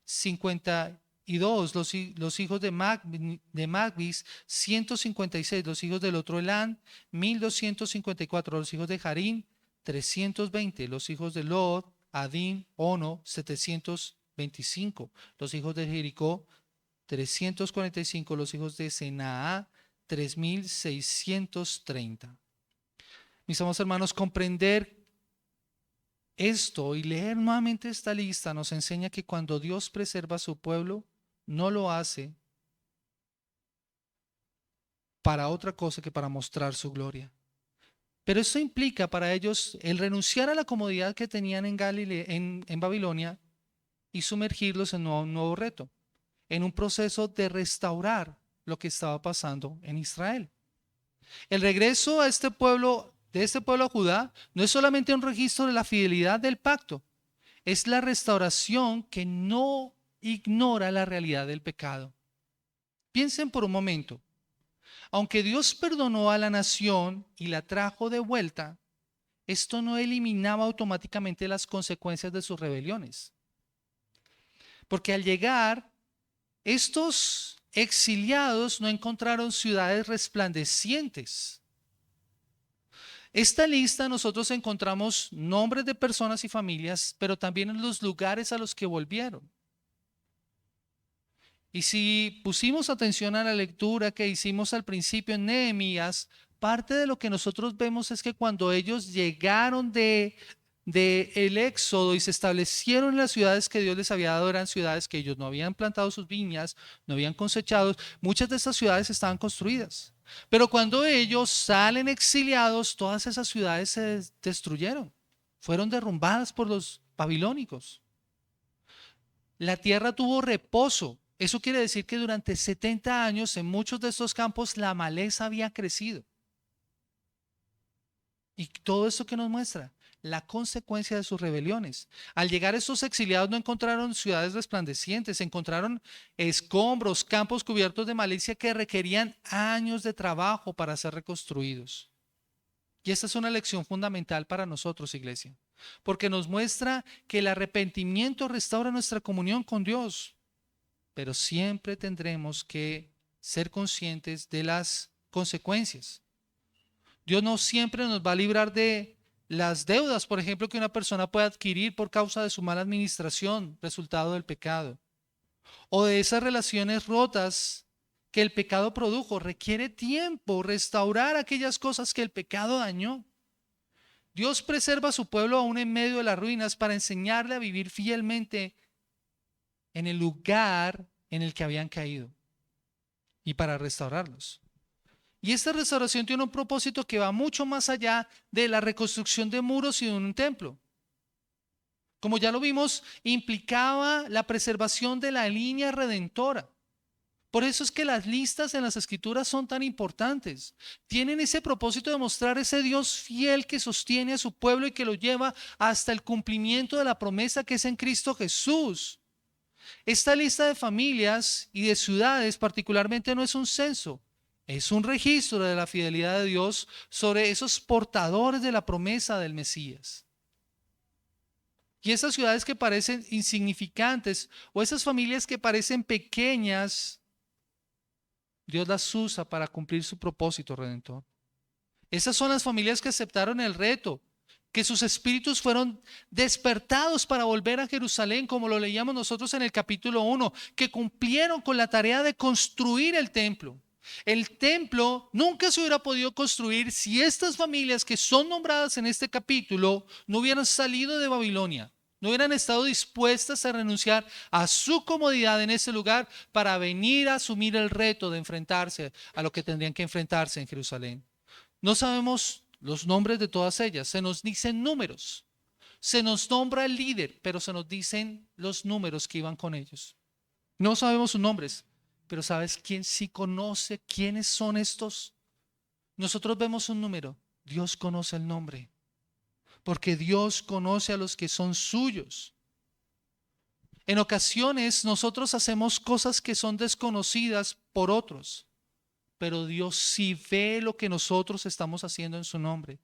52, los hijos de Magbis, 156, los hijos del otro Elán, 1254, los hijos de Harín, 320, los hijos de Lod, Adín, Ono, 725, los hijos de Jericó, 345, los hijos de Senaa, 3630. Mis amados hermanos, comprender esto y leer nuevamente esta lista nos enseña que cuando Dios preserva a su pueblo, no lo hace para otra cosa que para mostrar su gloria. Pero eso implica para ellos el renunciar a la comodidad que tenían en Babilonia y sumergirlos en un nuevo reto, en un proceso de restaurar lo que estaba pasando en Israel. El regreso a este pueblo, de este pueblo a Judá, no es solamente un registro de la fidelidad del pacto, es la restauración que no ignora la realidad del pecado. Piensen por un momento. Aunque Dios perdonó a la nación y la trajo de vuelta, esto no eliminaba automáticamente las consecuencias de sus rebeliones. Porque al llegar Estos exiliados no encontraron ciudades resplandecientes. Esta lista nosotros encontramos nombres de personas y familias, pero también en los lugares a los que volvieron. Y si pusimos atención a la lectura que hicimos al principio en Nehemías, parte de lo que nosotros vemos es que cuando ellos llegaron de el éxodo y se establecieron en las ciudades que Dios les había dado, eran ciudades que ellos no habían plantado sus viñas, no habían cosechado. Muchas de estas ciudades estaban construidas. Pero cuando ellos salen exiliados, todas esas ciudades se destruyeron, fueron derrumbadas por los babilónicos. La tierra tuvo reposo. Eso quiere decir que durante 70 años en muchos de estos campos la maleza había crecido. Y todo esto que nos muestra, la consecuencia de sus rebeliones. Al llegar estos exiliados no encontraron ciudades resplandecientes, encontraron escombros, campos cubiertos de maleza que requerían años de trabajo para ser reconstruidos. Y esta es una lección fundamental para nosotros, iglesia, porque nos muestra que el arrepentimiento restaura nuestra comunión con Dios, pero siempre tendremos que ser conscientes de las consecuencias. Dios no siempre nos va a librar de las deudas, por ejemplo, que una persona puede adquirir por causa de su mala administración, resultado del pecado, o de esas relaciones rotas que el pecado produjo. Requiere tiempo restaurar aquellas cosas que el pecado dañó. Dios preserva a su pueblo aún en medio de las ruinas para enseñarle a vivir fielmente en el lugar en el que habían caído y para restaurarlos. Y esta restauración tiene un propósito que va mucho más allá de la reconstrucción de muros y de un templo. Como ya lo vimos, implicaba la preservación de la línea redentora. Por eso es que las listas en las Escrituras son tan importantes. Tienen ese propósito de mostrar ese Dios fiel que sostiene a su pueblo y que lo lleva hasta el cumplimiento de la promesa que es en Cristo Jesús. Esta lista de familias y de ciudades particularmente no es un censo, es un registro de la fidelidad de Dios sobre esos portadores de la promesa del Mesías. Y esas ciudades que parecen insignificantes o esas familias que parecen pequeñas, Dios las usa para cumplir su propósito redentor. Esas son las familias que aceptaron el reto, que sus espíritus fueron despertados para volver a Jerusalén, como lo leíamos nosotros en el capítulo 1, que cumplieron con la tarea de construir el templo. El templo nunca se hubiera podido construir si estas familias que son nombradas en este capítulo no hubieran salido de Babilonia, no hubieran estado dispuestas a renunciar a su comodidad en ese lugar para venir a asumir el reto de enfrentarse a lo que tendrían que enfrentarse en Jerusalén. No sabemos los nombres de todas ellas, se nos dicen números, se nos nombra el líder, pero se nos dicen los números que iban con ellos. No sabemos sus nombres, pero ¿sabes quién sí conoce quiénes son estos? Nosotros vemos un número, Dios conoce el nombre, porque Dios conoce a los que son suyos. En ocasiones nosotros hacemos cosas que son desconocidas por otros, pero Dios sí ve lo que nosotros estamos haciendo en su nombre.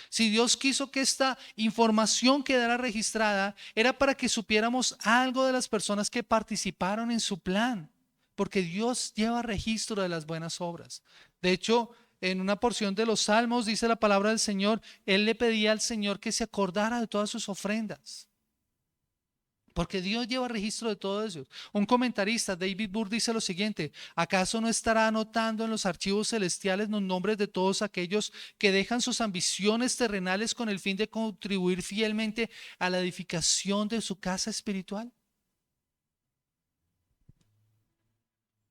Si Dios quiso que esta información quedara registrada, era para que supiéramos algo de las personas que participaron en su plan, porque Dios lleva registro de las buenas obras. De hecho, en una porción de los Salmos dice la palabra del Señor, Él le pedía al Señor que se acordara de todas sus ofrendas, porque Dios lleva registro de todo eso. Un comentarista, David Burr, dice lo siguiente: ¿acaso no estará anotando en los archivos celestiales los nombres de todos aquellos que dejan sus ambiciones terrenales con el fin de contribuir fielmente a la edificación de su casa espiritual?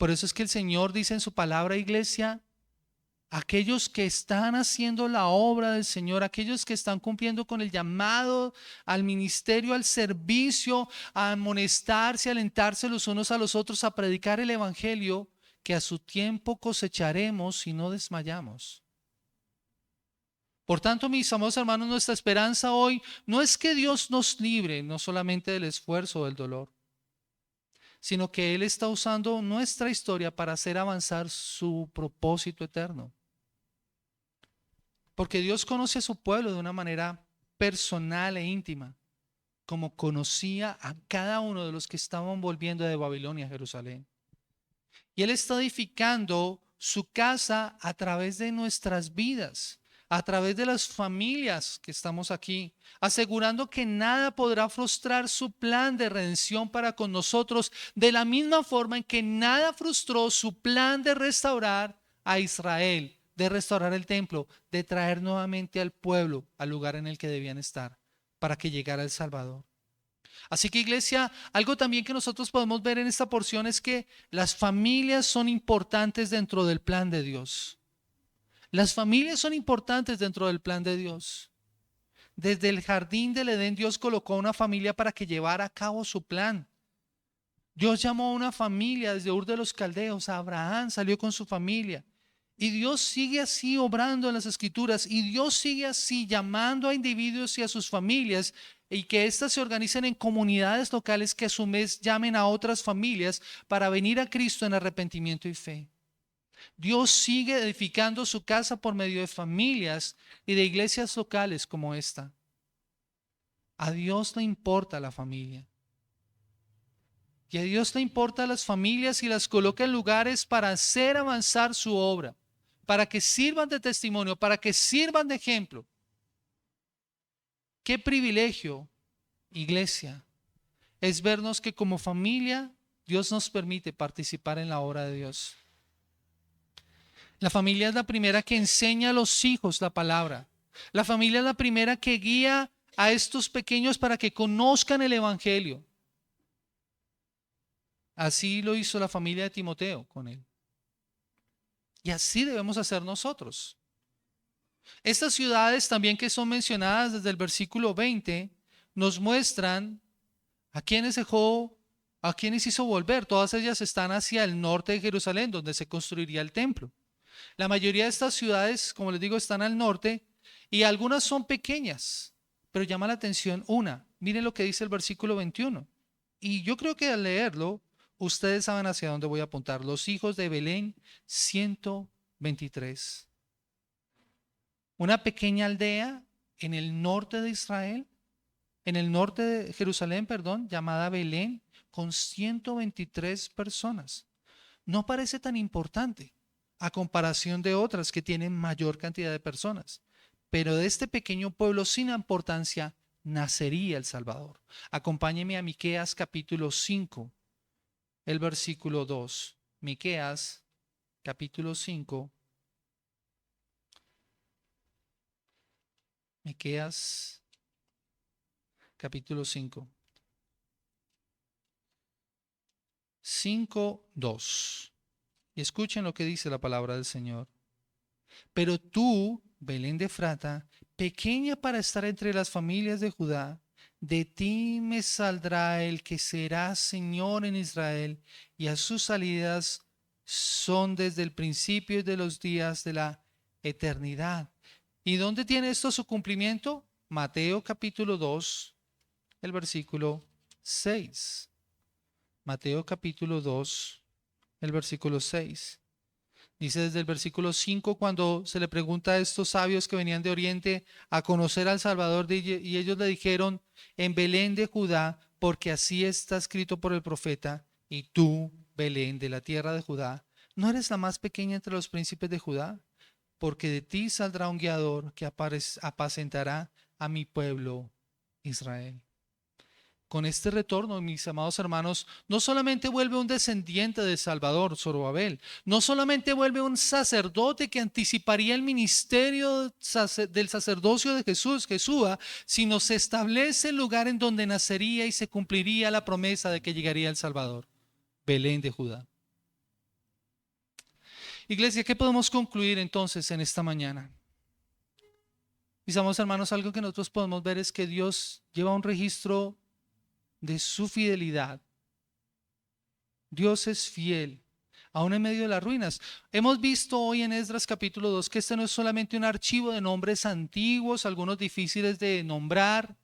Por eso es que el Señor dice en su palabra, iglesia, aquellos que están haciendo la obra del Señor, aquellos que están cumpliendo con el llamado al ministerio, al servicio, a amonestarse, a alentarse los unos a los otros, a predicar el evangelio, que a su tiempo cosecharemos si no desmayamos. Por tanto, mis amados hermanos, nuestra esperanza hoy no es que Dios nos libre no solamente del esfuerzo o del dolor, sino que Él está usando nuestra historia para hacer avanzar su propósito eterno. Porque Dios conoce a su pueblo de una manera personal e íntima. como conocía a cada uno de los que estaban volviendo de Babilonia a Jerusalén. Y Él está edificando su casa a través de nuestras vidas, a través de las familias que estamos aquí, asegurando que nada podrá frustrar su plan de redención para con nosotros, de la misma forma en que nada frustró su plan de restaurar a Israel, de restaurar el templo, de traer nuevamente al pueblo al lugar en el que debían estar, para que llegara el Salvador. Así que, iglesia, algo también que nosotros podemos ver en esta porción es que las familias son importantes dentro del plan de Dios. Las familias son importantes dentro del plan de Dios. Desde el jardín del Edén, Dios colocó una familia para que llevara a cabo su plan. Dios llamó a una familia desde Ur de los Caldeos. Abraham salió con su familia. Y Dios sigue así obrando en las Escrituras. Y Dios sigue así llamando a individuos y a sus familias, y que éstas se organicen en comunidades locales que a su vez llamen a otras familias para venir a Cristo en arrepentimiento y fe. Dios sigue edificando su casa por medio de familias y de iglesias locales como esta. A Dios le importa la familia. Y a Dios le importa las familias y las coloca en lugares para hacer avanzar su obra, para que sirvan de testimonio, para que sirvan de ejemplo. Qué privilegio, iglesia, es vernos que como familia Dios nos permite participar en la obra de Dios. La familia es la primera que enseña a los hijos la palabra. La familia es la primera que guía a estos pequeños para que conozcan el evangelio. Así lo hizo la familia de Timoteo con él. Y así debemos hacer nosotros. Estas ciudades también que son mencionadas desde el versículo 20 nos muestran a quienes dejó, a quienes hizo volver. Todas ellas están hacia el norte de Jerusalén, donde se construiría el templo. La mayoría de estas ciudades, como les digo, están al norte y algunas son pequeñas, pero llama la atención una. Miren lo que dice el versículo 21. Y yo creo que al leerlo, ustedes saben hacia dónde voy a apuntar. Los hijos de Belén, 123. Una pequeña aldea en el norte de Israel, en el norte de Jerusalén, perdón, llamada Belén, con 123 personas. No parece tan importante a comparación de otras que tienen mayor cantidad de personas. Pero de este pequeño pueblo sin importancia nacería el Salvador. Acompáñeme a Miqueas capítulo 5, el versículo 2. Miqueas capítulo 5. Miqueas capítulo 5. 5:2. Y escuchen lo que dice la palabra del Señor. Pero tú, Belén de Efrata, pequeña para estar entre las familias de Judá, de ti me saldrá el que será Señor en Israel, y a sus salidas son desde el principio de los días de la eternidad. ¿Y dónde tiene esto su cumplimiento? Mateo capítulo 2, el versículo 6. Mateo capítulo 2, el versículo 6. Dice desde el versículo 5, cuando se le pregunta a estos sabios que venían de Oriente a conocer al Salvador, y ellos le dijeron, en Belén de Judá, porque así está escrito por el profeta, y tú, Belén, de la tierra de Judá, ¿no eres la más pequeña entre los príncipes de Judá? Porque de ti saldrá un guiador que apacentará a mi pueblo Israel. Con este retorno, mis amados hermanos, no solamente vuelve un descendiente de Salvador, Zorobabel, no solamente vuelve un sacerdote que anticiparía el ministerio del sacerdocio de Jesús, Jesúa, sino se establece el lugar en donde nacería y se cumpliría la promesa de que llegaría el Salvador, Belén de Judá. Iglesia, ¿qué podemos concluir entonces en esta mañana? Mis amados hermanos, algo que nosotros podemos ver es que Dios lleva un registro de su fidelidad. Dios es fiel, aún en medio de las ruinas. Hemos visto hoy en Esdras capítulo 2 que este no es solamente un archivo de nombres antiguos, algunos difíciles de nombrar.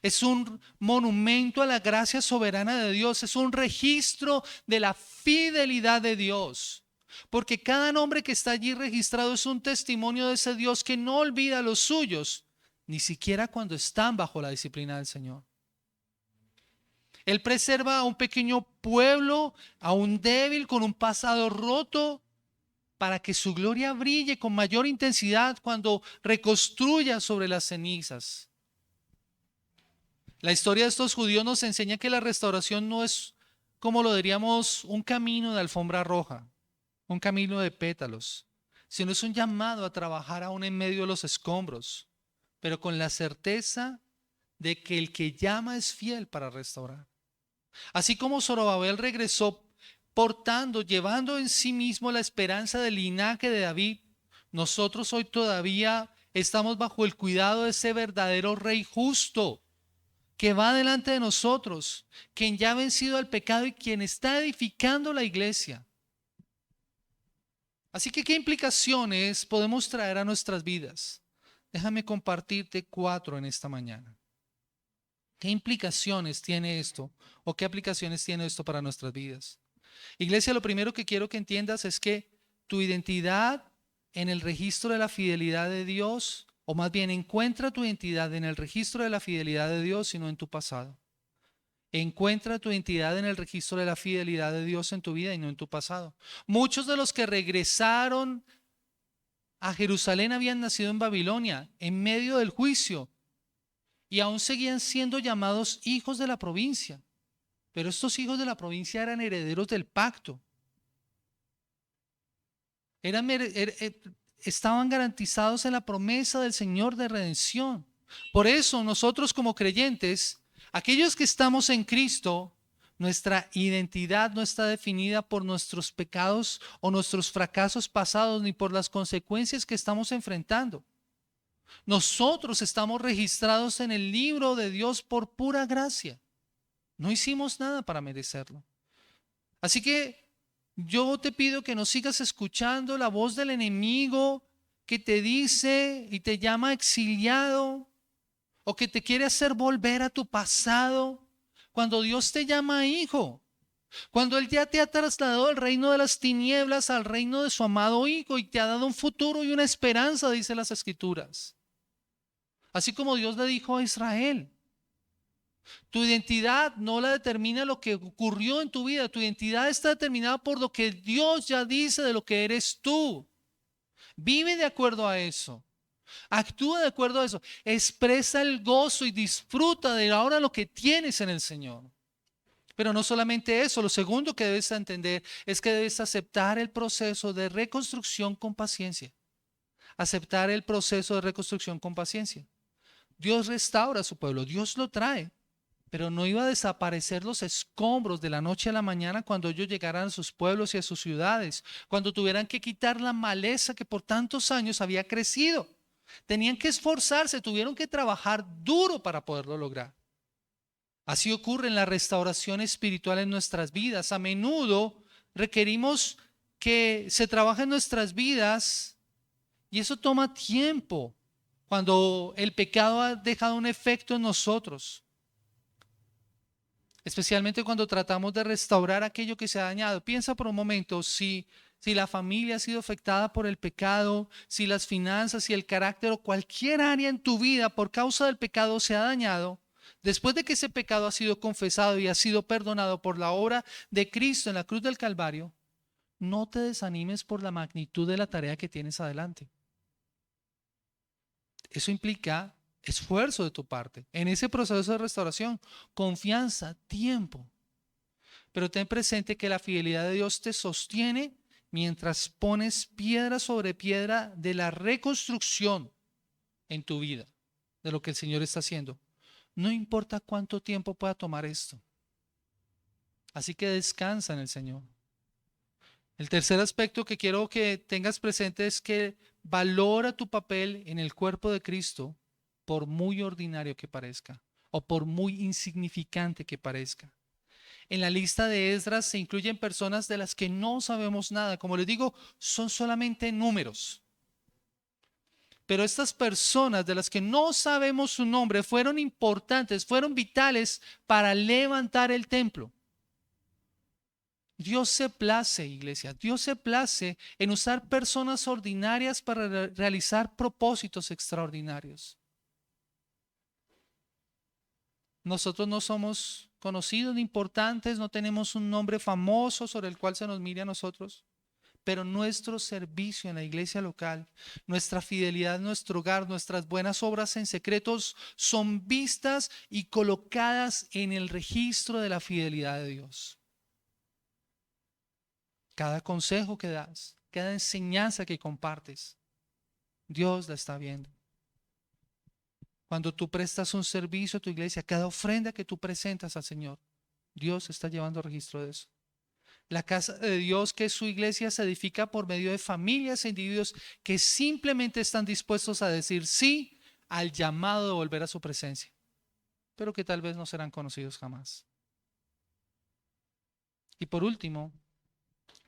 Es un monumento a la gracia soberana de Dios, es un registro de la fidelidad de Dios. Porque cada nombre que está allí registrado es un testimonio de ese Dios que no olvida a los suyos, ni siquiera cuando están bajo la disciplina del Señor. Él preserva a un pequeño pueblo, a un débil con un pasado roto, para que su gloria brille con mayor intensidad cuando reconstruya sobre las cenizas. La historia de estos judíos nos enseña que la restauración no es, como lo diríamos, un camino de alfombra roja, un camino de pétalos, sino es un llamado a trabajar aún en medio de los escombros, pero con la certeza de que el que llama es fiel para restaurar. Así como Zorobabel regresó portando, llevando en sí mismo la esperanza del linaje de David, nosotros hoy todavía estamos bajo el cuidado de ese verdadero rey justo que va delante de nosotros, quien ya ha vencido al pecado y quien está edificando la iglesia. Así que, ¿qué implicaciones podemos traer a nuestras vidas? Déjame compartirte 4 en esta mañana. ¿Qué implicaciones tiene esto? ¿O qué aplicaciones tiene esto para nuestras vidas? Iglesia, lo primero que quiero que entiendas es que tu identidad en el registro de la fidelidad de Dios, o más bien encuentra tu identidad en el registro de la fidelidad de Dios y no en tu pasado. Encuentra tu identidad en el registro de la fidelidad de Dios en tu vida y no en tu pasado. Muchos de los que regresaron a Jerusalén habían nacido en Babilonia, en medio del juicio, y aún seguían siendo llamados hijos de la provincia. Pero estos hijos de la provincia eran herederos del pacto. Estaban garantizados en la promesa del Señor de redención. Por eso nosotros como creyentes, aquellos que estamos en Cristo, nuestra identidad no está definida por nuestros pecados o nuestros fracasos pasados ni por las consecuencias que estamos enfrentando. Nosotros estamos registrados en el libro de Dios por pura gracia. No hicimos nada para merecerlo. Así que yo te pido que no sigas escuchando la voz del enemigo que te dice y te llama exiliado o que te quiere hacer volver a tu pasado cuando Dios te llama hijo. Cuando Él ya te ha trasladado del reino de las tinieblas al reino de su amado Hijo y te ha dado un futuro y una esperanza, dice las Escrituras. Así como Dios le dijo a Israel. Tu identidad no la determina lo que ocurrió en tu vida. Tu identidad está determinada por lo que Dios ya dice de lo que eres tú. Vive de acuerdo a eso. Actúa de acuerdo a eso. Expresa el gozo y disfruta de ahora lo que tienes en el Señor. Pero no solamente eso. Lo segundo que debes entender es que debes aceptar el proceso de reconstrucción con paciencia. Aceptar el proceso de reconstrucción con paciencia. Dios restaura a su pueblo. Dios lo trae. Pero no iba a desaparecer los escombros de la noche a la mañana cuando ellos llegaran a sus pueblos y a sus ciudades, cuando tuvieran que quitar la maleza que por tantos años había crecido. Tenían que esforzarse, tuvieron que trabajar duro para poderlo lograr. Así ocurre en la restauración espiritual en nuestras vidas. A menudo requerimos que se trabaje en nuestras vidas y eso toma tiempo cuando el pecado ha dejado un efecto en nosotros. Especialmente cuando tratamos de restaurar aquello que se ha dañado. Piensa por un momento si la familia ha sido afectada por el pecado, si las finanzas, si el carácter o cualquier área en tu vida por causa del pecado se ha dañado. Después de que ese pecado ha sido confesado y ha sido perdonado por la obra de Cristo en la cruz del Calvario, no te desanimes por la magnitud de la tarea que tienes adelante. Eso implica esfuerzo de tu parte en ese proceso de restauración, confianza, tiempo. Pero ten presente que la fidelidad de Dios te sostiene mientras pones piedra sobre piedra de la reconstrucción en tu vida, de lo que el Señor está haciendo. No importa cuánto tiempo pueda tomar esto. Así que descansa en el Señor. El tercer aspecto que quiero que tengas presente es que valora tu papel en el cuerpo de Cristo, por muy ordinario que parezca o por muy insignificante que parezca. En la lista de Esdras se incluyen personas de las que no sabemos nada. Como les digo, son solamente números. Pero estas personas de las que no sabemos su nombre fueron importantes, fueron vitales para levantar el templo. Dios se place, iglesia, Dios se place en usar personas ordinarias para realizar propósitos extraordinarios. Nosotros no somos conocidos ni importantes, no tenemos un nombre famoso sobre el cual se nos mire a nosotros, pero nuestro servicio en la iglesia local, nuestra fidelidad en nuestro hogar, nuestras buenas obras en secretos son vistas y colocadas en el registro de la fidelidad de Dios. Cada consejo que das, cada enseñanza que compartes, Dios la está viendo. Cuando tú prestas un servicio a tu iglesia, cada ofrenda que tú presentas al Señor, Dios está llevando registro de eso. La casa de Dios, que es su iglesia, se edifica por medio de familias e individuos que simplemente están dispuestos a decir sí al llamado de volver a su presencia, pero que tal vez no serán conocidos jamás. Y por último,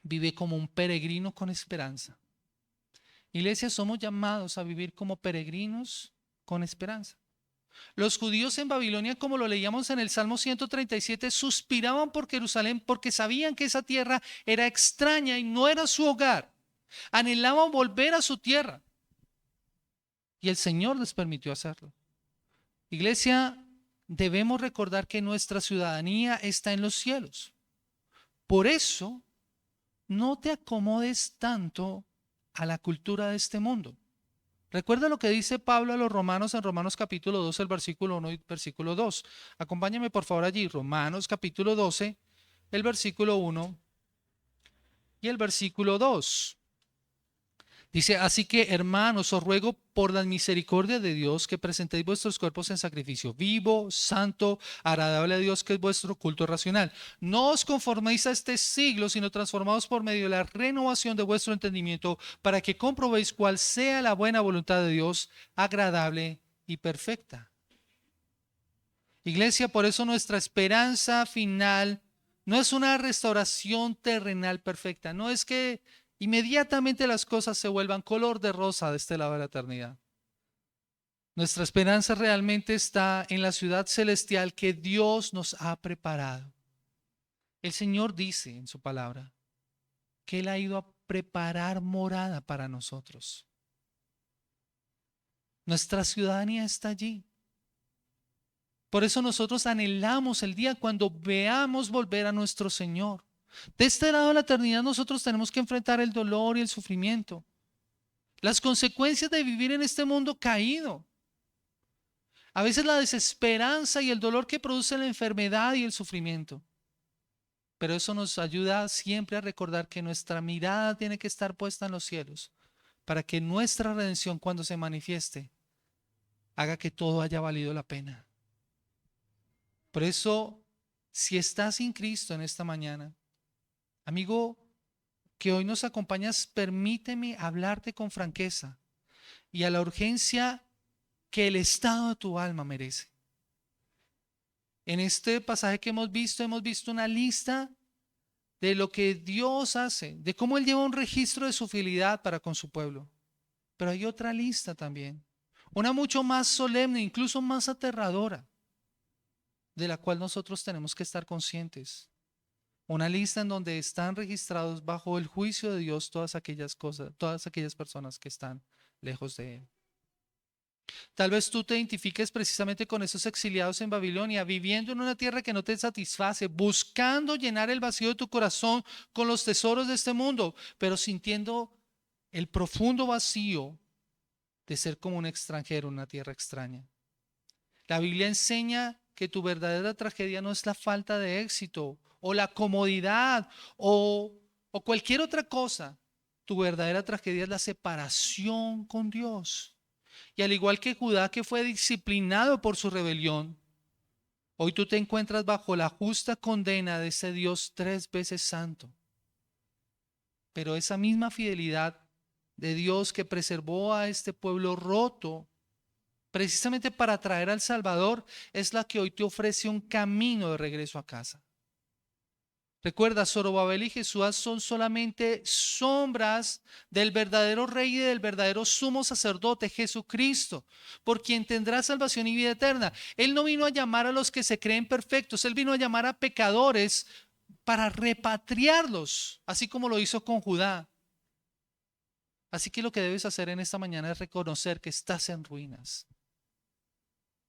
vive como un peregrino con esperanza. Iglesia, somos llamados a vivir como peregrinos con esperanza. Los judíos en Babilonia, como lo leíamos en el Salmo 137, suspiraban por Jerusalén porque sabían que esa tierra era extraña y no era su hogar. Anhelaban volver a su tierra. Y el Señor les permitió hacerlo. Iglesia, debemos recordar que nuestra ciudadanía está en los cielos. Por eso, no te acomodes tanto a la cultura de este mundo. Recuerda lo que dice Pablo a los romanos en Romanos capítulo 12, el versículo 1 y versículo 2. Acompáñame por favor allí, Romanos capítulo 12, el versículo 1 y el versículo 2. Dice, así que hermanos, os ruego por la misericordia de Dios que presentéis vuestros cuerpos en sacrificio vivo, santo, agradable a Dios, que es vuestro culto racional. No os conforméis a este siglo, sino transformaos por medio de la renovación de vuestro entendimiento, para que comprobéis cuál sea la buena voluntad de Dios, agradable y perfecta. Iglesia, por eso nuestra esperanza final no es una restauración terrenal perfecta, no es que inmediatamente las cosas se vuelvan color de rosa de este lado de la eternidad. Nuestra esperanza realmente está en la ciudad celestial que Dios nos ha preparado. El Señor dice en su palabra que Él ha ido a preparar morada para nosotros. Nuestra ciudadanía está allí. Por eso nosotros anhelamos el día cuando veamos volver a nuestro Señor. De este lado de la eternidad nosotros tenemos que enfrentar el dolor y el sufrimiento, las consecuencias de vivir en este mundo caído. A veces la desesperanza y el dolor que produce la enfermedad y el sufrimiento. Pero eso nos ayuda siempre a recordar que nuestra mirada tiene que estar puesta en los cielos, para que nuestra redención, cuando se manifieste, haga que todo haya valido la pena. Por eso, si estás sin Cristo en esta mañana, amigo que hoy nos acompañas, permíteme hablarte con franqueza y a la urgencia que el estado de tu alma merece. En este pasaje que hemos visto una lista de lo que Dios hace, de cómo Él lleva un registro de su fidelidad para con su pueblo. Pero hay otra lista también, una mucho más solemne, incluso más aterradora, de la cual nosotros tenemos que estar conscientes. Una lista en donde están registrados bajo el juicio de Dios todas aquellas cosas, todas aquellas personas que están lejos de Él. Tal vez tú te identifiques precisamente con esos exiliados en Babilonia, viviendo en una tierra que no te satisface, buscando llenar el vacío de tu corazón con los tesoros de este mundo, pero sintiendo el profundo vacío de ser como un extranjero en una tierra extraña. La Biblia enseña que tu verdadera tragedia no es la falta de éxito o la comodidad o cualquier otra cosa. Tu verdadera tragedia es la separación con Dios. Y al igual que Judá, que fue disciplinado por su rebelión, hoy tú te encuentras bajo la justa condena de ese Dios 3 veces santo. Pero esa misma fidelidad de Dios que preservó a este pueblo roto, precisamente para traer al Salvador, es la que hoy te ofrece un camino de regreso a casa. Recuerda, Zorobabel y Jesús son solamente sombras del verdadero rey y del verdadero sumo sacerdote, Jesucristo, por quien tendrá salvación y vida eterna. Él no vino a llamar a los que se creen perfectos, Él vino a llamar a pecadores para repatriarlos, así como lo hizo con Judá. Así que lo que debes hacer en esta mañana es reconocer que estás en ruinas.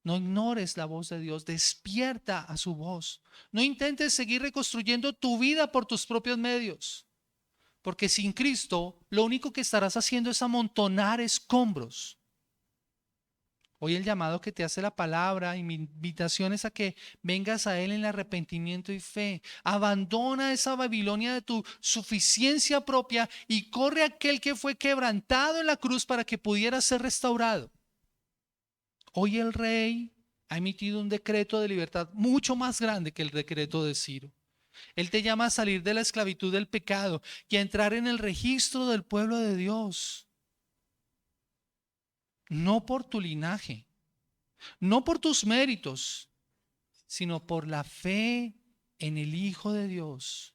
No ignores la voz de Dios, despierta a su voz. No intentes seguir reconstruyendo tu vida por tus propios medios, porque sin Cristo lo único que estarás haciendo es amontonar escombros. Hoy el llamado que te hace la palabra y mi invitación es a que vengas a Él en el arrepentimiento y fe. Abandona esa Babilonia de tu suficiencia propia y corre a aquel que fue quebrantado en la cruz para que pudiera ser restaurado. Hoy el rey ha emitido un decreto de libertad mucho más grande que el decreto de Ciro. Él te llama a salir de la esclavitud del pecado y a entrar en el registro del pueblo de Dios. No por tu linaje, no por tus méritos, sino por la fe en el Hijo de Dios,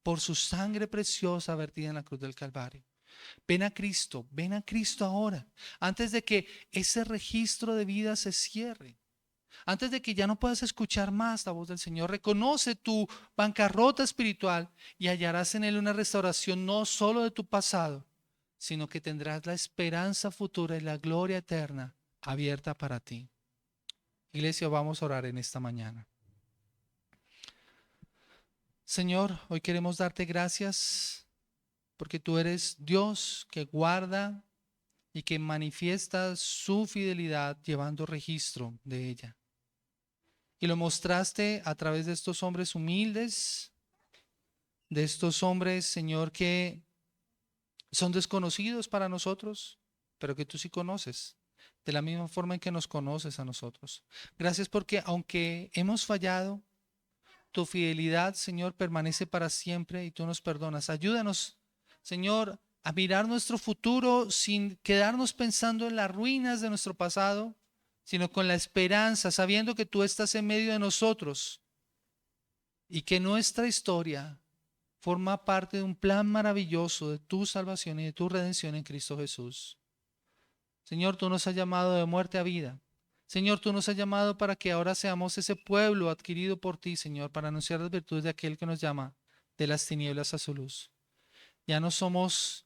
por su sangre preciosa vertida en la cruz del Calvario. Ven a Cristo ahora, antes de que ese registro de vida se cierre, antes de que ya no puedas escuchar más la voz del Señor. Reconoce tu bancarrota espiritual y hallarás en Él una restauración no solo de tu pasado, sino que tendrás la esperanza futura y la gloria eterna abierta para ti. Iglesia, vamos a orar en esta mañana. Señor, hoy queremos darte gracias porque tú eres Dios que guarda y que manifiesta su fidelidad llevando registro de ella. Y lo mostraste a través de estos hombres humildes, de estos hombres, Señor, que son desconocidos para nosotros, pero que tú sí conoces, de la misma forma en que nos conoces a nosotros. Gracias porque aunque hemos fallado, tu fidelidad, Señor, permanece para siempre y tú nos perdonas. Ayúdanos, Señor, a mirar nuestro futuro sin quedarnos pensando en las ruinas de nuestro pasado, sino con la esperanza, sabiendo que tú estás en medio de nosotros y que nuestra historia forma parte de un plan maravilloso de tu salvación y de tu redención en Cristo Jesús. Señor, tú nos has llamado de muerte a vida. Señor, tú nos has llamado para que ahora seamos ese pueblo adquirido por ti, Señor, para anunciar las virtudes de aquel que nos llama de las tinieblas a su luz. Ya no somos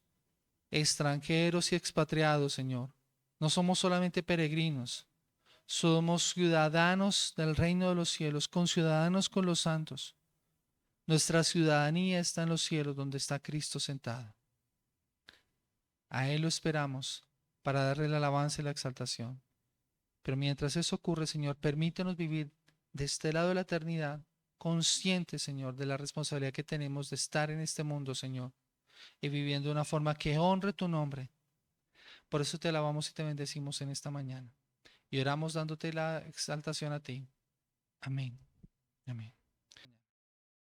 extranjeros y expatriados, Señor. No somos solamente peregrinos. Somos ciudadanos del reino de los cielos, conciudadanos con los santos. Nuestra ciudadanía está en los cielos, donde está Cristo sentado. A Él lo esperamos para darle la alabanza y la exaltación. Pero mientras eso ocurre, Señor, permítenos vivir de este lado de la eternidad, conscientes, Señor, de la responsabilidad que tenemos de estar en este mundo, Señor, y viviendo de una forma que honre tu nombre. Por eso te alabamos y te bendecimos en esta mañana. Y oramos dándote la exaltación a ti. Amén. Amén.